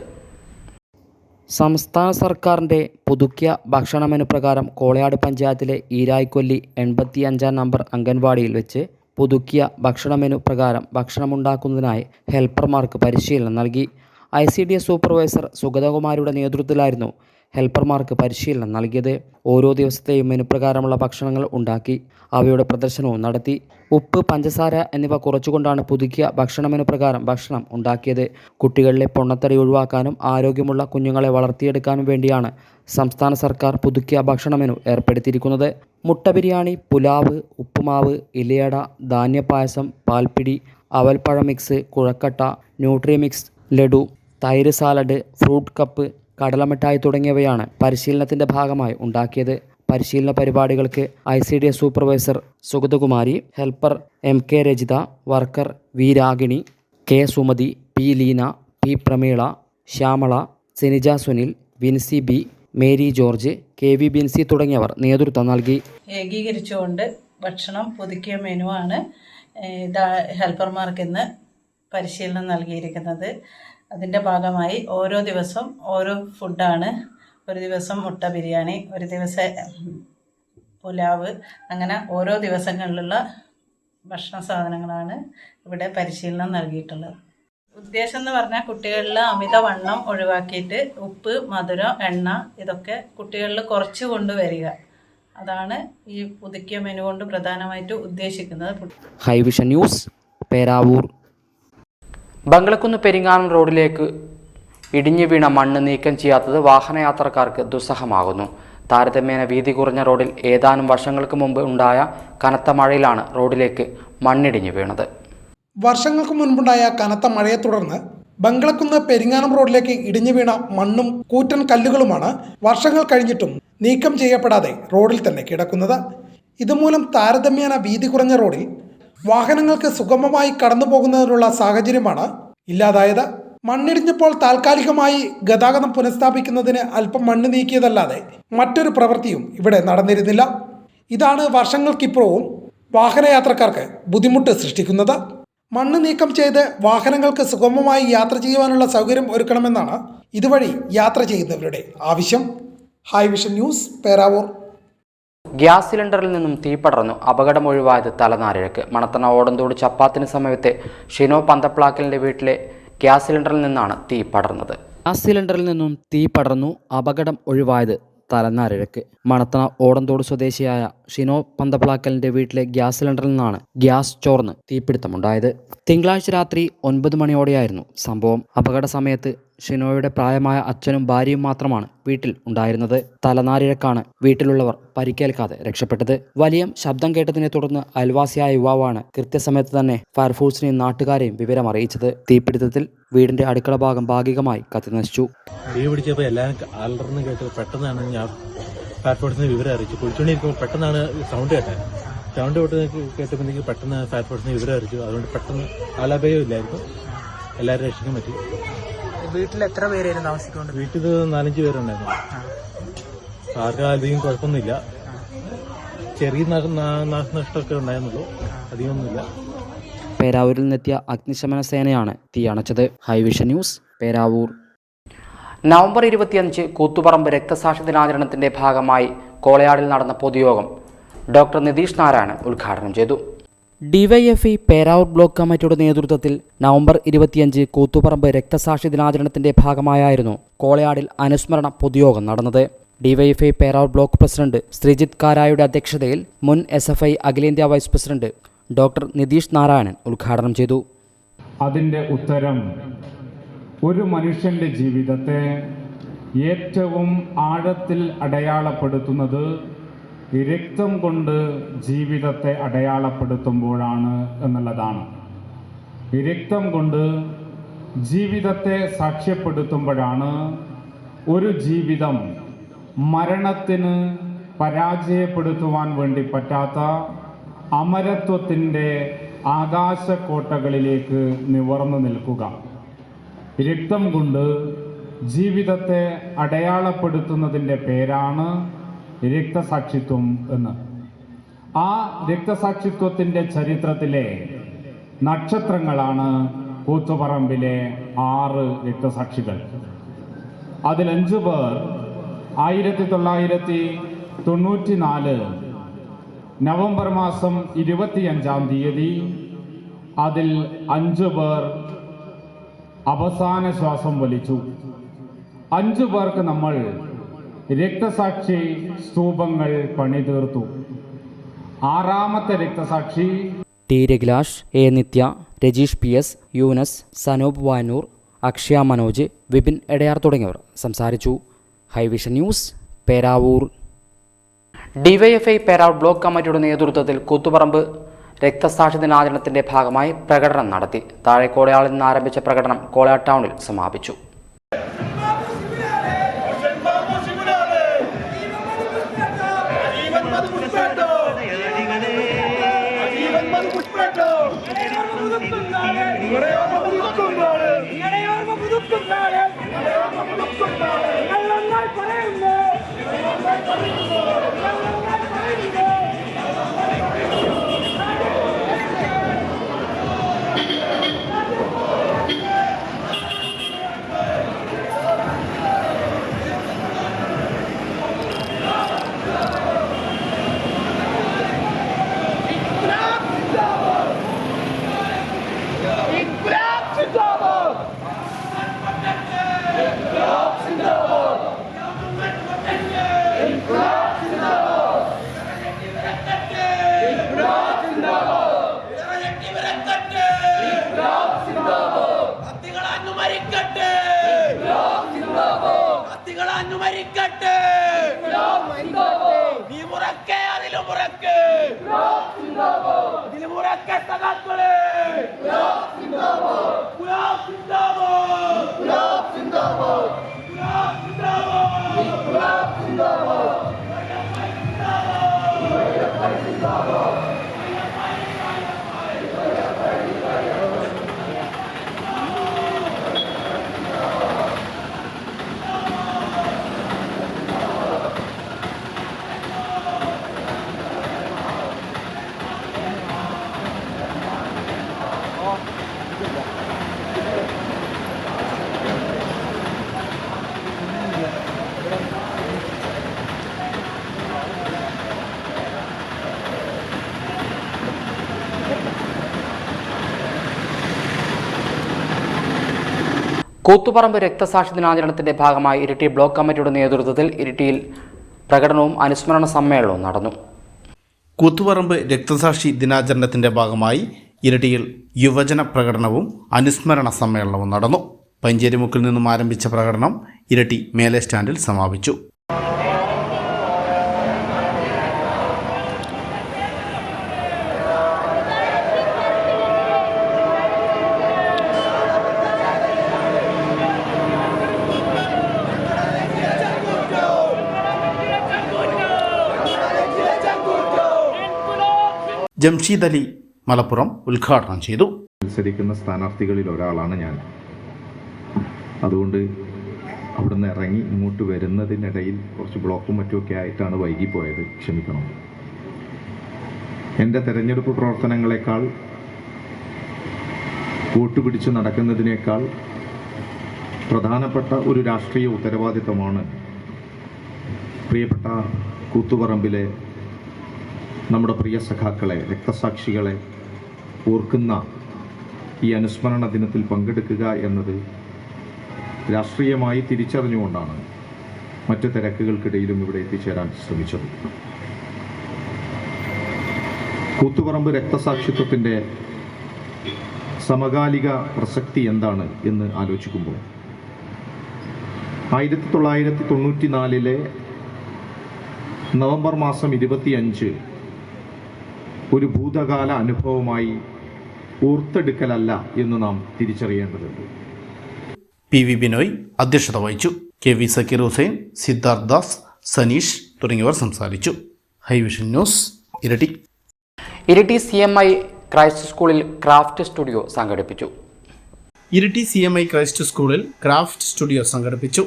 സംസ്ഥാന സർക്കാരിൻ്റെ പുതുക്കിയ ഭക്ഷണ മെനു പ്രകാരം കോളയാട് പഞ്ചായത്തിലെ ഈരായ്ക്കൊല്ലി 85 നമ്പർ അംഗൻവാടിയിൽ വെച്ച് പുതുക്കിയ ഭക്ഷണ മെനു പ്രകാരം ഭക്ഷണമുണ്ടാക്കുന്നതിനായി ഹെൽപ്പർമാർക്ക് പരിശീലനം നൽകി. ICDS സൂപ്പർവൈസർ സുഗതകുമാരിയുടെ നേതൃത്വത്തിലായിരുന്നു ഹെൽപ്പർമാർക്ക് പരിശീലനം നൽകിയത്. ഓരോ ദിവസത്തെയും മെനു പ്രകാരമുള്ള ഭക്ഷണങ്ങൾ ഉണ്ടാക്കി അവയുടെ പ്രദർശനവും നടത്തി. ഉപ്പ്, പഞ്ചസാര എന്നിവ കുറച്ചുകൊണ്ടാണ് പുതുക്കിയ ഭക്ഷണ മെനു പ്രകാരം ഭക്ഷണം ഉണ്ടാക്കിയത്. കുട്ടികളിലെ പൊണ്ണത്തടി ഒഴിവാക്കാനും ആരോഗ്യമുള്ള കുഞ്ഞുങ്ങളെ വളർത്തിയെടുക്കാനും വേണ്ടിയാണ് സംസ്ഥാന സർക്കാർ പുതുക്കിയ ഭക്ഷണ മെനു ഏർപ്പെടുത്തിയിരിക്കുന്നത്. മുട്ട ബിരിയാണി, പുലാവ്, ഉപ്പുമാവ്, ഇലയട, ധാന്യപ്പായസം, പാൽപ്പിടി, അവൽപ്പഴ മിക്സ്, കുഴക്കട്ട, ന്യൂട്രി മിക്സ്, ലഡു, തൈര് സാലഡ്, ഫ്രൂട്ട് കപ്പ്, കടലമിഠായി തുടങ്ങിയവയാണ് പരിശീലനത്തിൻ്റെ ഭാഗമായി ഉണ്ടാക്കിയത്. പരിശീലന പരിപാടികൾക്ക് ICDS supervisor Sugathakumari, helper MK Rajitha, worker V Ragini, K Sumathi, P Leena, P Prameela, Shyamala, Sinija Sunil, Vincy B, Mary George, KV Bincy തുടങ്ങിയവർ നേതൃത്വം നൽകി. ഏകീകരിച്ചുകൊണ്ട് ഭക്ഷണം പുതുക്കിയ മെനുവാണ് ഹെൽപ്പർമാർക്ക് ഇന്ന് പരിശീലനം നൽകിയിരിക്കുന്നത്. അതിൻ്റെ ഭാഗമായി ഓരോ ദിവസം ഓരോ ഫുഡാണ്. ഒരു ദിവസം മുട്ട ബിരിയാണി, ഒരു ദിവസം പുലാവ്, അങ്ങനെ ഓരോ ദിവസങ്ങളിലുള്ള ഭക്ഷണ സാധനങ്ങളാണ് ഇവിടെ പരിശീലനം നൽകിയിട്ടുള്ളത്. ഉദ്ദേശം എന്ന് പറഞ്ഞാൽ കുട്ടികളിൽ അമിതവണ്ണം ഒഴിവാക്കിയിട്ട് ഉപ്പ്, മധുരം, എണ്ണ ഇതൊക്കെ കുട്ടികളിൽ കുറച്ച് കൊണ്ടുവരിക. അതാണ് ഈ പുതുക്കിയ മെനു കൊണ്ട് പ്രധാനമായിട്ട് ഉദ്ദേശിക്കുന്നത്. ഹൈവിഷൻ ന്യൂസ്, പേരാവൂർ. ബംഗ്ലക്കുന്ന് പെരിങ്ങാനം റോഡിലേക്ക് ഇടിഞ്ഞു വീണ മണ്ണ് നീക്കം ചെയ്യാത്തത് വാഹനയാത്രക്കാർക്ക് ദുസ്സഹമാകുന്നു. താരതമ്യേന വീതി കുറഞ്ഞ റോഡിൽ ഏതാനും വർഷങ്ങൾക്ക് മുമ്പ് ഉണ്ടായ കനത്ത മഴയിലാണ് റോഡിലേക്ക് മണ്ണിടിഞ്ഞു വീണത്. വർഷങ്ങൾക്ക് മുൻപുണ്ടായ കനത്ത മഴയെ തുടർന്ന് ബംഗ്ലക്കുന്ന് പെരിങ്ങാനം റോഡിലേക്ക് ഇടിഞ്ഞു വീണ മണ്ണും കൂറ്റൻ കല്ലുകളുമാണ് വർഷങ്ങൾ കഴിഞ്ഞിട്ടും നീക്കം ചെയ്യപ്പെടാതെ റോഡിൽ തന്നെ കിടക്കുന്നത്. ഇതുമൂലം താരതമ്യേന വീതി കുറഞ്ഞ റോഡിൽ വാഹനങ്ങൾക്ക് സുഗമമായി കടന്നു പോകുന്നതിനുള്ള സാഹചര്യമാണ് ഇല്ലാതായത്. മണ്ണിടിഞ്ഞപ്പോൾ താൽക്കാലികമായി ഗതാഗതം പുനഃസ്ഥാപിക്കുന്നതിന് അല്പം മണ്ണ് നീക്കിയതല്ലാതെ മറ്റൊരു പ്രവൃത്തിയും ഇവിടെ നടന്നിരുന്നില്ല. ഇതാണ് വർഷങ്ങൾക്കിപ്പുറവും വാഹനയാത്രക്കാർക്ക് ബുദ്ധിമുട്ട് സൃഷ്ടിക്കുന്നത്. മണ്ണ് നീക്കം ചെയ്ത് വാഹനങ്ങൾക്ക് സുഗമമായി യാത്ര ചെയ്യുവാനുള്ള സൗകര്യം ഒരുക്കണമെന്നാണ് ഇതുവഴി യാത്ര ചെയ്യുന്നവരുടെ ആവശ്യം. ഹൈവിഷൻ ന്യൂസ്, പേരാവൂർ. ഗ്യാസ് സിലിണ്ടറിൽ നിന്നും തീ പടർന്നു അപകടമൊഴിവായത് തലനാരിഴക്ക്. മണത്തണ ഓടന്തോട് ചപ്പാത്തിന് സമീപത്തെ ഷിനോ പന്തപ്ലാക്കലിൻ്റെ വീട്ടിലെ ഗ്യാസ് സിലിണ്ടറിൽ നിന്നാണ് തീ പടർന്നത്. ഗ്യാസ് സിലിണ്ടറിൽ നിന്നും തീ പടർന്നു അപകടം ഒഴിവായത് തലനാരിഴക്ക്. മണത്തണ ഓടന്തോട് സ്വദേശിയായ ഷിനോ പന്തപ്ലാക്കലിൻ്റെ വീട്ടിലെ ഗ്യാസ് സിലിണ്ടറിൽ നിന്നാണ് ഗ്യാസ് ചോർന്ന് തീപിടുത്തമുണ്ടായത്. തിങ്കളാഴ്ച രാത്രി 9 മണിയോടെയായിരുന്നു സംഭവം. അപകട സമയത്ത് ഷിനോയുടെ പ്രായമായ അച്ഛനും ഭാര്യയും മാത്രമാണ് വീട്ടിൽ ഉണ്ടായിരുന്നത്. തലനാരിഴക്കാണ് വീട്ടിലുള്ളവർ പരിക്കേൽക്കാതെ രക്ഷപ്പെട്ടത്. വലിയ ശബ്ദം കേട്ടതിനെ തുടർന്ന് അയൽവാസിയായ യുവാവാണ് കൃത്യസമയത്ത് തന്നെ ഫയർഫോഴ്സിനെയും നാട്ടുകാരെയും വിവരം അറിയിച്ചത്. തീപിടുത്തത്തിൽ വീടിന്റെ അടുക്കള ഭാഗം ഭാഗികമായി കത്തിനശിച്ചു. തീ പിടിച്ചപ്പോൾ എല്ലാവരും അലർന്ന് കേട്ട് പെട്ടെന്നാണ് ഞാൻ ഫയർഫോഴ്സിനെ വിവരം അറിയിച്ചു. കുളിച്ചുകൊണ്ടിരിക്കുമ്പോൾ പെട്ടെന്നാണ് സൗണ്ട് കേട്ടത്. സൗണ്ട് കേട്ടപ്പോഴത്തേക്ക് പെട്ടെന്ന് ഫയർഫോഴ്സിനെ വിവരം അറിയിച്ചു. അതുകൊണ്ട് പെട്ടെന്ന് ആലാപയം ഇല്ലായിരുന്നു, എല്ലാവരും രക്ഷിക്കാൻ പറ്റി. വീട്ടിൽ എത്ര പേരായിരുന്നു താമസിക്കുന്നത്? വീട്ടിൽ 4-5 പേരുണ്ടായിരുന്നു. ആർക്കും അധികം കുഴപ്പമൊന്നുമില്ല. ചെറിയ നാശനഷ്ടമൊക്കെ ഉണ്ടായിരുന്നുള്ളൂ, അധികമൊന്നുമില്ല. പേരാവൂരിൽ നിന്നെത്തിയ അഗ്നിശമന സേനയാണ് തീയണച്ചത്. ഹൈവിഷൻ ന്യൂസ്, പേരാവൂർ. നവംബർ 25 കൂത്തുപറമ്പ് രക്തസാക്ഷി ദിനാചരണത്തിന്റെ ഭാഗമായി കോളയാടിൽ നടന്ന പൊതുയോഗം ഡോക്ടർ നിതീഷ് നാരായണൻ ഉദ്ഘാടനം ചെയ്തു. DYFI പേരാവൂർ ബ്ലോക്ക് കമ്മിറ്റിയുടെ നേതൃത്വത്തിൽ നവംബർ 25 കൂത്തുപറമ്പ് രക്തസാക്ഷി ദിനാചരണത്തിന്റെ ഭാഗമായായിരുന്നു കോളയാടിൽ അനുസ്മരണ പൊതുയോഗം നടന്നത്. DYFI Peravoor block president Sreejith കാരായുടെ അധ്യക്ഷതയിൽ മുൻ SFI അഖിലേന്ത്യാ vice president doctor Nitheesh Narayanan ഉദ്ഘാടനം ചെയ്തു. അതിൻ്റെ ഉത്തരം ഒരു മനുഷ്യൻ്റെ ജീവിതത്തെ ഏറ്റവും ആഴത്തിൽ അടയാളപ്പെടുത്തുന്നത് രക്തം കൊണ്ട് ജീവിതത്തെ അടയാളപ്പെടുത്തുമ്പോഴാണ് എന്നുള്ളതാണ്. രക്തം കൊണ്ട് ജീവിതത്തെ സാക്ഷ്യപ്പെടുത്തുമ്പോഴാണ് ഒരു ജീവിതം മരണത്തിന് പരാജയപ്പെടുത്തുവാൻ വേണ്ടി പറ്റാത്ത അമരത്വത്തിൻ്റെ ആകാശക്കോട്ടകളിലേക്ക് നിവർന്നു നിൽക്കുക. രക്തം കൊണ്ട് ജീവിതത്തെ അടയാളപ്പെടുത്തുന്നതിൻ്റെ പേരാണ് രക്തസാക്ഷിത്വം എന്ന്. ആ രക്തസാക്ഷിത്വത്തിൻ്റെ ചരിത്രത്തിലെ നക്ഷത്രങ്ങളാണ് കൂത്തുപറമ്പിലെ 6 രക്തസാക്ഷികൾ. അതിൽ 5 പേർ 1994 നവംബർ മാസം 25-ാം തീയതി, അതിൽ 5 പേർ അവസാന ശ്വാസം വലിച്ചു. 5 പേർക്ക് നമ്മൾ രക്തസാക്ഷി സ്തൂപങ്ങൾ പണിതീർത്തു. ആറാമത്തെ രക്തസാക്ഷി T Raghulash, A Nithya, Rajeesh P S, Yunus, Sanoop Vanoor, Akshaya Manoj, Vipin Edayar തുടങ്ങിയവർ സംസാരിച്ചു. Hivision news, Peravoor. DYFI Peravoor block കമ്മിറ്റിയുടെ നേതൃത്വത്തിൽ കൂത്തുപറമ്പ് രക്തസാക്ഷി ദിനാചരണത്തിന്റെ ഭാഗമായി പ്രകടനം നടത്തി. താഴെ കോളയാളിൽ നിന്ന് ആരംഭിച്ച പ്രകടനം കോളയാട് ടൗണിൽ സമാപിച്ചു. കൂത്തുപറമ്പ് രക്തസാക്ഷി ദിനാചരണത്തിന്റെ ഭാഗമായി ഇരിട്ടി ബ്ലോക്ക് കമ്മിറ്റിയുടെ നേതൃത്വത്തിൽ ഇരിട്ടിയിൽ പ്രകടനവും അനുസ്മരണ സമ്മേളനവും നടന്നു. കൂത്തുപറമ്പ് രക്തസാക്ഷി ദിനാചരണത്തിന്റെ ഭാഗമായി ഇരിട്ടിയിൽ യുവജന പ്രകടനവും അനുസ്മരണ സമ്മേളനവും നടന്നു. പഞ്ചേരിമുക്കിൽ നിന്നും ആരംഭിച്ച പ്രകടനം ഇരിട്ടി മേലെ സ്റ്റാൻഡിൽ സമാപിച്ചു. ജംഷീദ് അലി മലപ്പുറം ഉദ്ഘാടനം ചെയ്തു. മത്സരിക്കുന്ന സ്ഥാനാർത്ഥികളിൽ ഒരാളാണ് ഞാൻ. അതുകൊണ്ട് അവിടുന്ന് ഇറങ്ങി ഇങ്ങോട്ട് വരുന്നതിനിടയിൽ കുറച്ച് ബ്ലോക്കും മറ്റുമൊക്കെ ആയിട്ടാണ് വൈകിപ്പോയത്, ക്ഷമിക്കണം. എൻ്റെ തെരഞ്ഞെടുപ്പ് പ്രവർത്തനങ്ങളെക്കാൾ വോട്ട് പിടിച്ചു നടക്കുന്നതിനേക്കാൾ പ്രധാനപ്പെട്ട ഒരു രാഷ്ട്രീയ ഉത്തരവാദിത്തമാണ് പ്രിയപ്പെട്ട കൂത്തുപറമ്പിലെ നമ്മുടെ പ്രിയ സഖാക്കളെ, രക്തസാക്ഷികളെ ഓർക്കുന്ന ഈ അനുസ്മരണ ദിനത്തിൽ പങ്കെടുക്കുക എന്നത്. രാഷ്ട്രീയമായി തിരിച്ചറിഞ്ഞുകൊണ്ടാണ് മറ്റ് തിരക്കുകൾക്കിടയിലും ഇവിടെ എത്തിച്ചേരാൻ ശ്രമിച്ചത്. കൂത്തുപറമ്പ് രക്തസാക്ഷിത്വത്തിൻ്റെ സമകാലിക പ്രസക്തി എന്താണ് എന്ന് ആലോചിക്കുമ്പോൾ 1994 നവംബർ മാസം 25 ഒരു ഭൂതകാല അനുഭവമായി ഓർത്തെടുക്കലല്ല എന്ന് നാം തിരിച്ചറിയേണ്ടതുണ്ട്. പി വി ബിനോയ് അധ്യക്ഷത വഹിച്ചു. കെ വി സക്കീർ ഹുസൈൻ, സിദ്ധാർത്ഥ് ദാസ്, സനീഷ് തുടങ്ങിയവർ സംസാരിച്ചു. Hivision news, Iritty. Iritty CMI Christ സ്കൂളിൽ ക്രാഫ്റ്റ് സ്റ്റുഡിയോ സംഘടിപ്പിച്ചു. ഇരിട്ടി CMI ക്രൈസ്റ്റ് സ്കൂളിൽ ക്രാഫ്റ്റ് സ്റ്റുഡിയോ സംഘടിപ്പിച്ചു.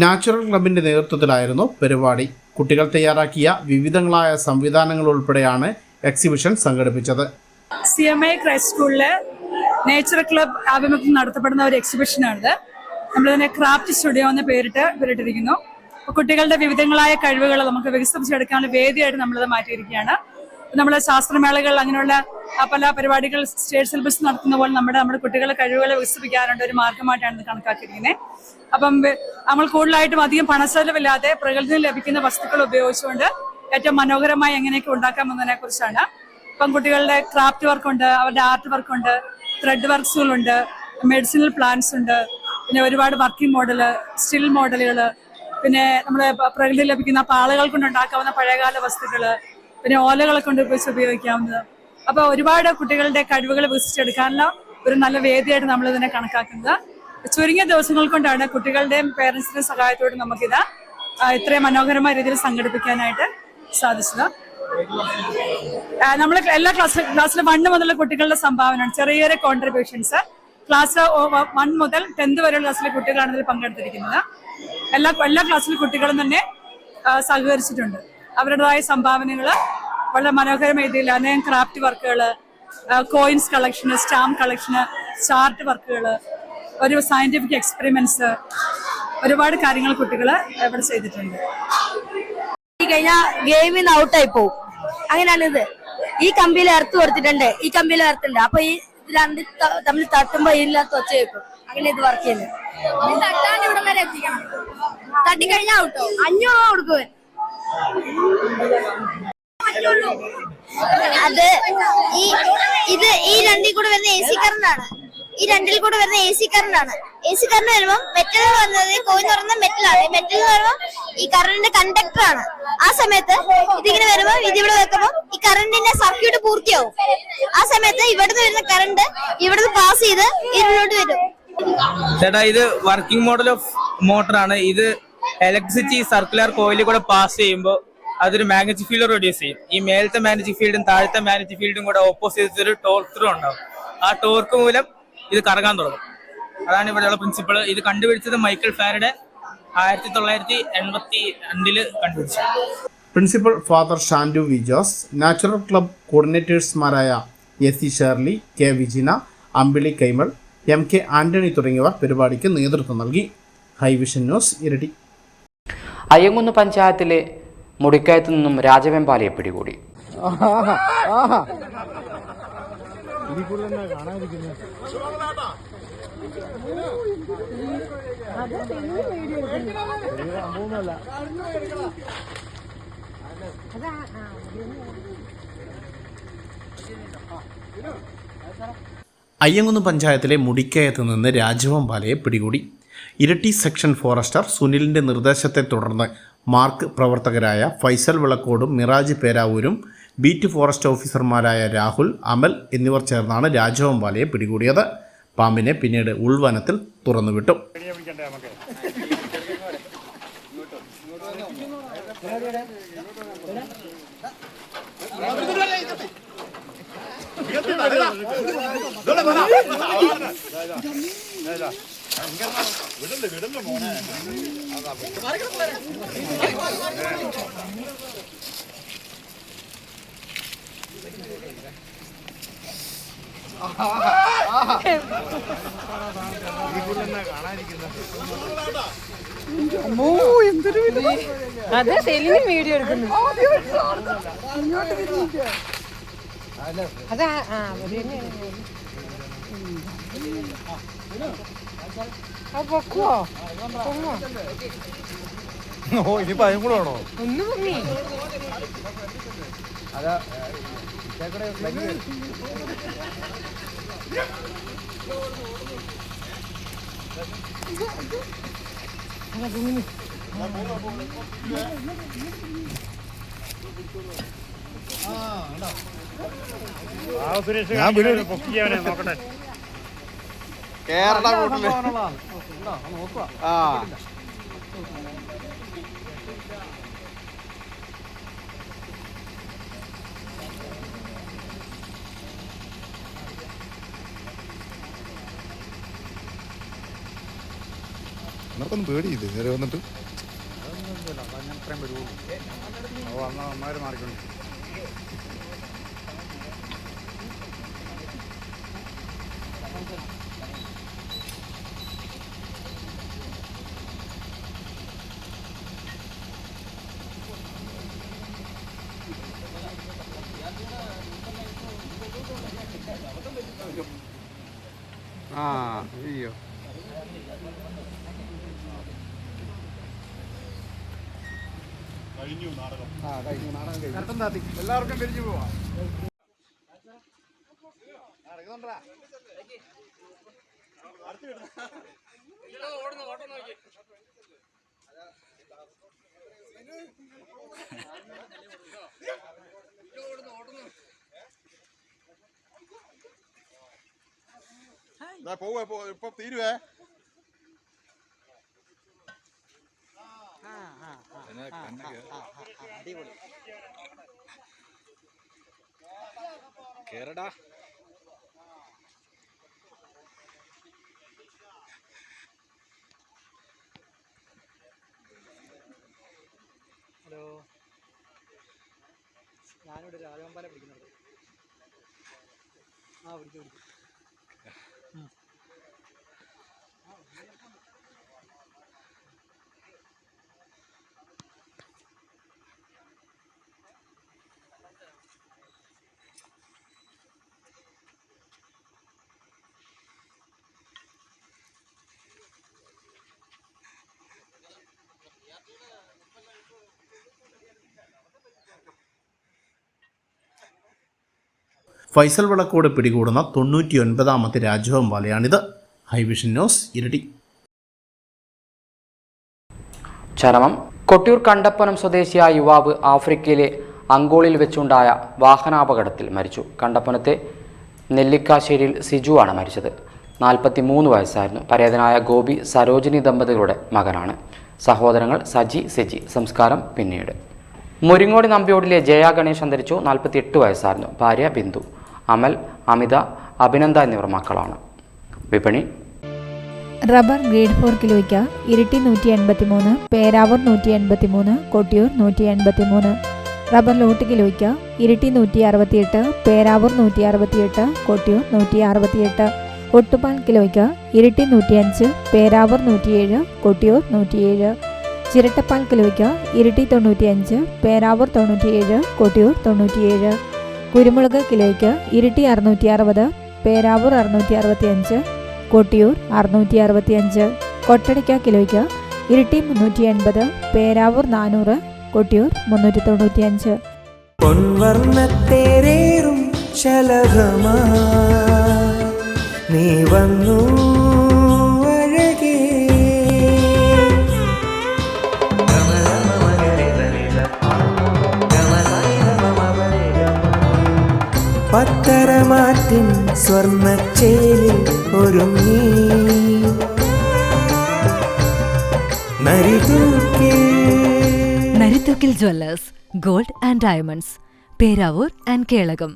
നാച്ചുറൽ ക്ലബിന്റെ നേതൃത്വത്തിലായിരുന്നു പരിപാടി. കുട്ടികൾ തയ്യാറാക്കിയ വിവിധങ്ങളായ സംവിധാനങ്ങൾ ഉൾപ്പെടെയാണ് എക്സിബിഷൻ സംഘടിപ്പിച്ചത്. CMA ക്രൈസ്റ്റ് സ്കൂളിലെ നേച്ചർ ക്ലബ് ആഭിമുഖ്യം നടത്തപ്പെടുന്ന ഒരു എക്സിബിഷനാണിത്. നമ്മളിതിനെ ക്രാഫ്റ്റ് സ്റ്റുഡിയോ എന്ന് പേരിട്ടിരിക്കുന്നു. കുട്ടികളുടെ വിവിധങ്ങളായ കഴിവുകൾ നമുക്ക് വികസിപ്പിച്ചെടുക്കാനുള്ള വേദിയായിട്ട് നമ്മളിത് മാറ്റിയിരിക്കുകയാണ്. നമ്മൾ ശാസ്ത്രമേളകൾ അങ്ങനെയുള്ള പല പരിപാടികൾ സ്റ്റേറ്റ് സിലബസ് നടത്തുന്ന പോലെ നമ്മുടെ കുട്ടികളുടെ കഴിവുകളെ വികസിപ്പിക്കാനുള്ള ഒരു മാർഗമായിട്ടാണ് ഇത് കണക്കാക്കിയിരിക്കുന്നത്. അപ്പം നമ്മൾ കൂടുതലായിട്ടും അധികം പണച്ചെലവില്ലാതെ പ്രകൃതിയിൽ ലഭിക്കുന്ന വസ്തുക്കൾ ഉപയോഗിച്ചുകൊണ്ട് ഏറ്റവും മനോഹരമായി എങ്ങനെയൊക്കെ ഉണ്ടാക്കാമെന്നതിനെ കുറിച്ചാണ്. ഇപ്പം കുട്ടികളുടെ ക്രാഫ്റ്റ് വർക്കുണ്ട്, അവരുടെ ആർട്ട് വർക്കുണ്ട്, ത്രെഡ് വർക്ക്സുകളുണ്ട്, മെഡിസിനൽ പ്ലാന്റ്സ് ഉണ്ട്, പിന്നെ ഒരുപാട് വർക്കിംഗ് മോഡല്, സ്റ്റിൽ മോഡലുകൾ, പിന്നെ നമ്മുടെ പ്രകൃതിയിൽ ലഭിക്കുന്ന പാളകൾ കൊണ്ടുണ്ടാക്കാവുന്ന പഴയകാല വസ്തുക്കൾ, പിന്നെ ഓലകളെ കൊണ്ട് ഉപയോഗിക്കാവുന്നത്. അപ്പോൾ ഒരുപാട് കുട്ടികളുടെ കഴിവുകൾ വികസിച്ചെടുക്കാനുള്ള ഒരു നല്ല വേദിയായിട്ട് നമ്മളിതിനെ കണക്കാക്കുന്നത്. ചുരുങ്ങിയ ദിവസങ്ങൾ കൊണ്ടാണ് കുട്ടികളുടെയും പേരൻസിന്റെയും സഹായത്തോടെ നമുക്കിത് ഇത്രയും മനോഹരമായ രീതിയിൽ സംഘടിപ്പിക്കാനായിട്ട് സാധിച്ചത്. നമ്മൾ എല്ലാ ക്ലാസ്സിൽ 1 മുതലുള്ള കുട്ടികളുടെ സംഭാവന, ചെറിയ കോൺട്രിബ്യൂഷൻസ് ക്ലാസ് 1 മുതൽ 10th വരെയുള്ള ക്ലാസ്സിലെ കുട്ടികളാണ് ഇതിൽ പങ്കെടുത്തിരിക്കുന്നത്. എല്ലാ ക്ലാസ്സിലെ കുട്ടികളും തന്നെ സഹകരിച്ചിട്ടുണ്ട്. അവരുടേതായ സംഭാവനകൾ വളരെ മനോഹരമായ രീതിയിൽ അനേകം ക്രാഫ്റ്റ് വർക്കുകൾ, കോയിൻസ് കളക്ഷന്, സ്റ്റാമ്പ് കളക്ഷന്, ചാർട്ട് വർക്കുകൾ, ഒരു സയന്റിഫിക് എക്സ്പെരിമെന്റ്സ്, ഒരുപാട് കാര്യങ്ങൾ കുട്ടികൾ ഇവിടെ ചെയ്തിട്ടുണ്ട്. കഴിഞ്ഞാൽ ഗെയിമിൽ നിന്ന് ഔട്ടായി പോകും. അങ്ങനെയാണ് ഇത്. ഈ കമ്പിയിൽ എർത്ത് കൊടുത്തിട്ടുണ്ട്, ഈ കമ്പിയിൽ എർത്തുണ്ട്. അപ്പൊ ഈ രണ്ട് തമ്മിൽ തട്ടുമ്പോ ഇല്ലാത്ത ഒച്ച വെക്കും. അങ്ങനെ ഇത് വർക്ക് ചെയ്യുന്നത്. ഇവിടെ വരെ എത്തിക്കണം. തട്ടിക്കഴിഞ്ഞാൽ ഔട്ടോ 500 കൊടുക്കുവൻ. അത് ഈ രണ്ടിൽ കൂടെ വരുന്ന AC കറണ്ടാണ്. ഈ രണ്ടിൽ കൂടെ വരുന്ന AC കറണ്ടാണ്. AC കറണ്ട് വരുമ്പോൾ മെറ്റൽ വന്നത് കോയിൻ തുറന്ന മെറ്റലാണ്. മെറ്റൽ എന്ന് പറയുമ്പോൾ ഈ കറണ്ടിന്റെ കണ്ടക്ടർ ആണ്. ആ സമയത്ത് ഇതിങ്ങനെ വരുമ്പോൾ ഇതിവിടെ വെക്കുമ്പോൾ ഈ കറണ്ടിന്റെ സർക്യൂട്ട് പൂർത്തിയാവും. ആ സമയത്ത് ഇവിടുന്ന് വരുന്ന കറണ്ട് ഇവിടുന്ന് പാസ് ചെയ്ത് ഇതിലോട്ട് വരും. ചേട്ടാ, ഇത് വർക്കിംഗ് മോഡൽ ഓഫ് മോട്ടറാണ്. ഇത് ഇലക്ട്രിസിറ്റി സർക്കുലർ കോയിലിൽ കൂടെ പാസ് ചെയ്യുമ്പോൾ അതൊരു മാഗ്നറ്റിക് ഫീൽഡ് റെഡ്യൂസ് ചെയ്യും. ഈ മേലത്തെ മാഗ്നറ്റിക് ഫീൽഡും താഴത്തെ മാഗ്നറ്റിക് ഫീൽഡും കൂടെ ഓപ്പോസിറ്റ് ഒരു ടോർക്ക് ത്രൂ ഉണ്ടാവും. ആ ടോർക്ക് മൂലം ഇത് കറങ്ങാൻ തുടങ്ങും. അതാണ് ഇവിടെയുള്ള പ്രിൻസിപ്പിൾ. ഇത് കണ്ടുപിടിച്ചത് മൈക്കൽ ഫാരഡെ 1982 കണ്ടുപിടിച്ചു. Principal father Shandu V Jose, natural club കോർഡിനേറ്റേഴ്സുമാരായ AC Sherly, K Vijina, Ambili Kaimal, MK Antony തുടങ്ങിയവർ പരിപാടിക്ക് നേതൃത്വം നൽകി. ഹൈവിഷൻ ന്യൂസ്, ഇരട്ടി. അയ്യങ്കുന്ന് പഞ്ചായത്തിലെ മുടിക്കയത്തു നിന്നും രാജവെമ്പാലയെ പിടികൂടി. അയ്യങ്കുന്ന് പഞ്ചായത്തിലെ മുടിക്കയത്ത് നിന്ന് രാജവെമ്പാലയെ പിടികൂടി. ഇരട്ടി സെക്ഷൻ ഫോറസ്റ്റർ സുനിലിൻ്റെ നിർദ്ദേശത്തെ തുടർന്ന് മാർക്ക് പ്രവർത്തകരായ ഫൈസൽ വിളക്കോടും മിറാജ് പേരാവൂരും ബീറ്റ് ഫോറസ്റ്റ് ഓഫീസർമാരായ രാഹുൽ, അമൽ എന്നിവർ ചേർന്നാണ് രാജവെമ്പാലയെ പിടികൂടിയത്. പാമ്പിനെ പിന്നീട് ഉൾവനത്തിൽ തുറന്നുവിട്ടു. അതെ, സെലിന് വീഡിയോ എടുക്കുന്നു. അതാ പൊക്കുവോ? ഇനി പയം കൂടെ വേണോ? ഒന്ന് പൊങ്ങി. അതാ കേരള ആ നിനക്കൊന്നും പേടിയില്ലേ നേരെ വന്നിട്ട് മാറിക്കൊണ്ട് അയ്യോ കഴിഞ്ഞു നാടകം കഴിഞ്ഞു എല്ലാവർക്കും പിരിഞ്ഞു പോവാം പോവേ ഇപ്പൊ തീരുവേ കേരടാ ഹലോ ഞാനിവിടെ രാജവമ്പാല പിടിക്കുന്നുണ്ട് പിടിച്ചു ഫൈസൽ വളക്കോട് പിടികൂടുന്ന 99ാമത്തെ രാജവെമ്പാലയാണിത്. ഹൈവിഷൻ ന്യൂസ് ഇരട്ടി. ചരമം. കൊട്ടിയൂർ കണ്ടപ്പനം സ്വദേശിയായ യുവാവ് ആഫ്രിക്കയിലെ അങ്കോളിൽ വെച്ചുണ്ടായ വാഹനാപകടത്തിൽ മരിച്ചു. കണ്ടപ്പനത്തെ നെല്ലിക്കാശ്ശേരിയിൽ സിജുവാണ് മരിച്ചത്. 43 വയസ്സായിരുന്നു. പരേതനായ ഗോപി സരോജിനി ദമ്പതികളുടെ മകനാണ്. സഹോദരങ്ങൾ സജി, സെജി. സംസ്കാരം പിന്നീട്. മുരിങ്ങോടി നമ്പ്യോടിലെ ജയ ഗണേഷ് അന്തരിച്ചു. 48 വയസ്സായിരുന്നു. ഭാര്യ ബിന്ദു. അമൽ, അമിത, അഭിനന്ദ എന്നിവർ മക്കളാണ്. വിപണി. റബ്ബർ ഗ്രേഡ് 4 കിലോയ്ക്ക് ഇരിട്ടി 183, പേരാവൂർ 183, കൊട്ടിയൂർ 183. റബ്ബർ ലോട്ട് കിലോയ്ക്ക് ഇരിട്ടി 168, പേരാവൂർ 168, കൊട്ടിയൂർ 168. ഒട്ടുപാൽ കിലോയ്ക്ക് ഇരിട്ടി 105, പേരാവൂർ 107, കൊട്ടിയൂർ 107. ചിരട്ടപ്പാൽ കിലോയ്ക്ക് ഇരിട്ടി 95, പേരാവൂർ 97, കൊട്ടിയൂർ 97. കുരുമുളക് കിലോയ്ക്ക് ഇരിട്ടി 660, പേരാവൂർ 665, കൊട്ടിയൂർ 665. കൊട്ടടിക്ക കിലോയ്ക്ക് ഇരിട്ടി 380, പേരാവൂർ 400, കൊട്ടിയൂർ 395. പൊൻവർണ്ണത്തേരേറും ശലഭമാ നീ വന്നു അഴകേ. പത്തരമാറ്റിൻ സ്വർണ്ണച്ചേലിൽ ഒരുങ്ങി Narithookil Jewellers, gold and diamonds, Peravoor and Kelakam.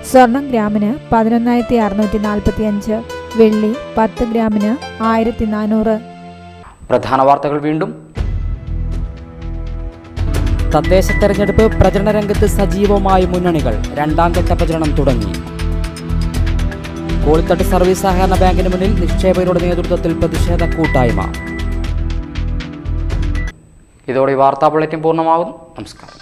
സ്വർണം ഗ്രാമിന് 11,645, വെള്ളി 10 ഗ്രാമിന് 1,400. പ്രധാന വാർത്തകൾ വീണ്ടും. തദ്ദേശ തെരഞ്ഞെടുപ്പ് പ്രചരണ രംഗത്ത് സജീവമായ മുന്നണികൾ. 2ാം ഘട്ട പ്രചരണം തുടങ്ങി. കോളിത്തട്ട് സർവീസ് സഹകരണ ബാങ്കിന് മുന്നിൽ നിക്ഷേപകരുടെ നേതൃത്വത്തിൽ പ്രതിഷേധ കൂട്ടായ്മ. ഇതോടെ വാർത്താ ബുള്ളറ്റിൻ പൂർണ്ണമാകുന്നു. നമസ്കാരം.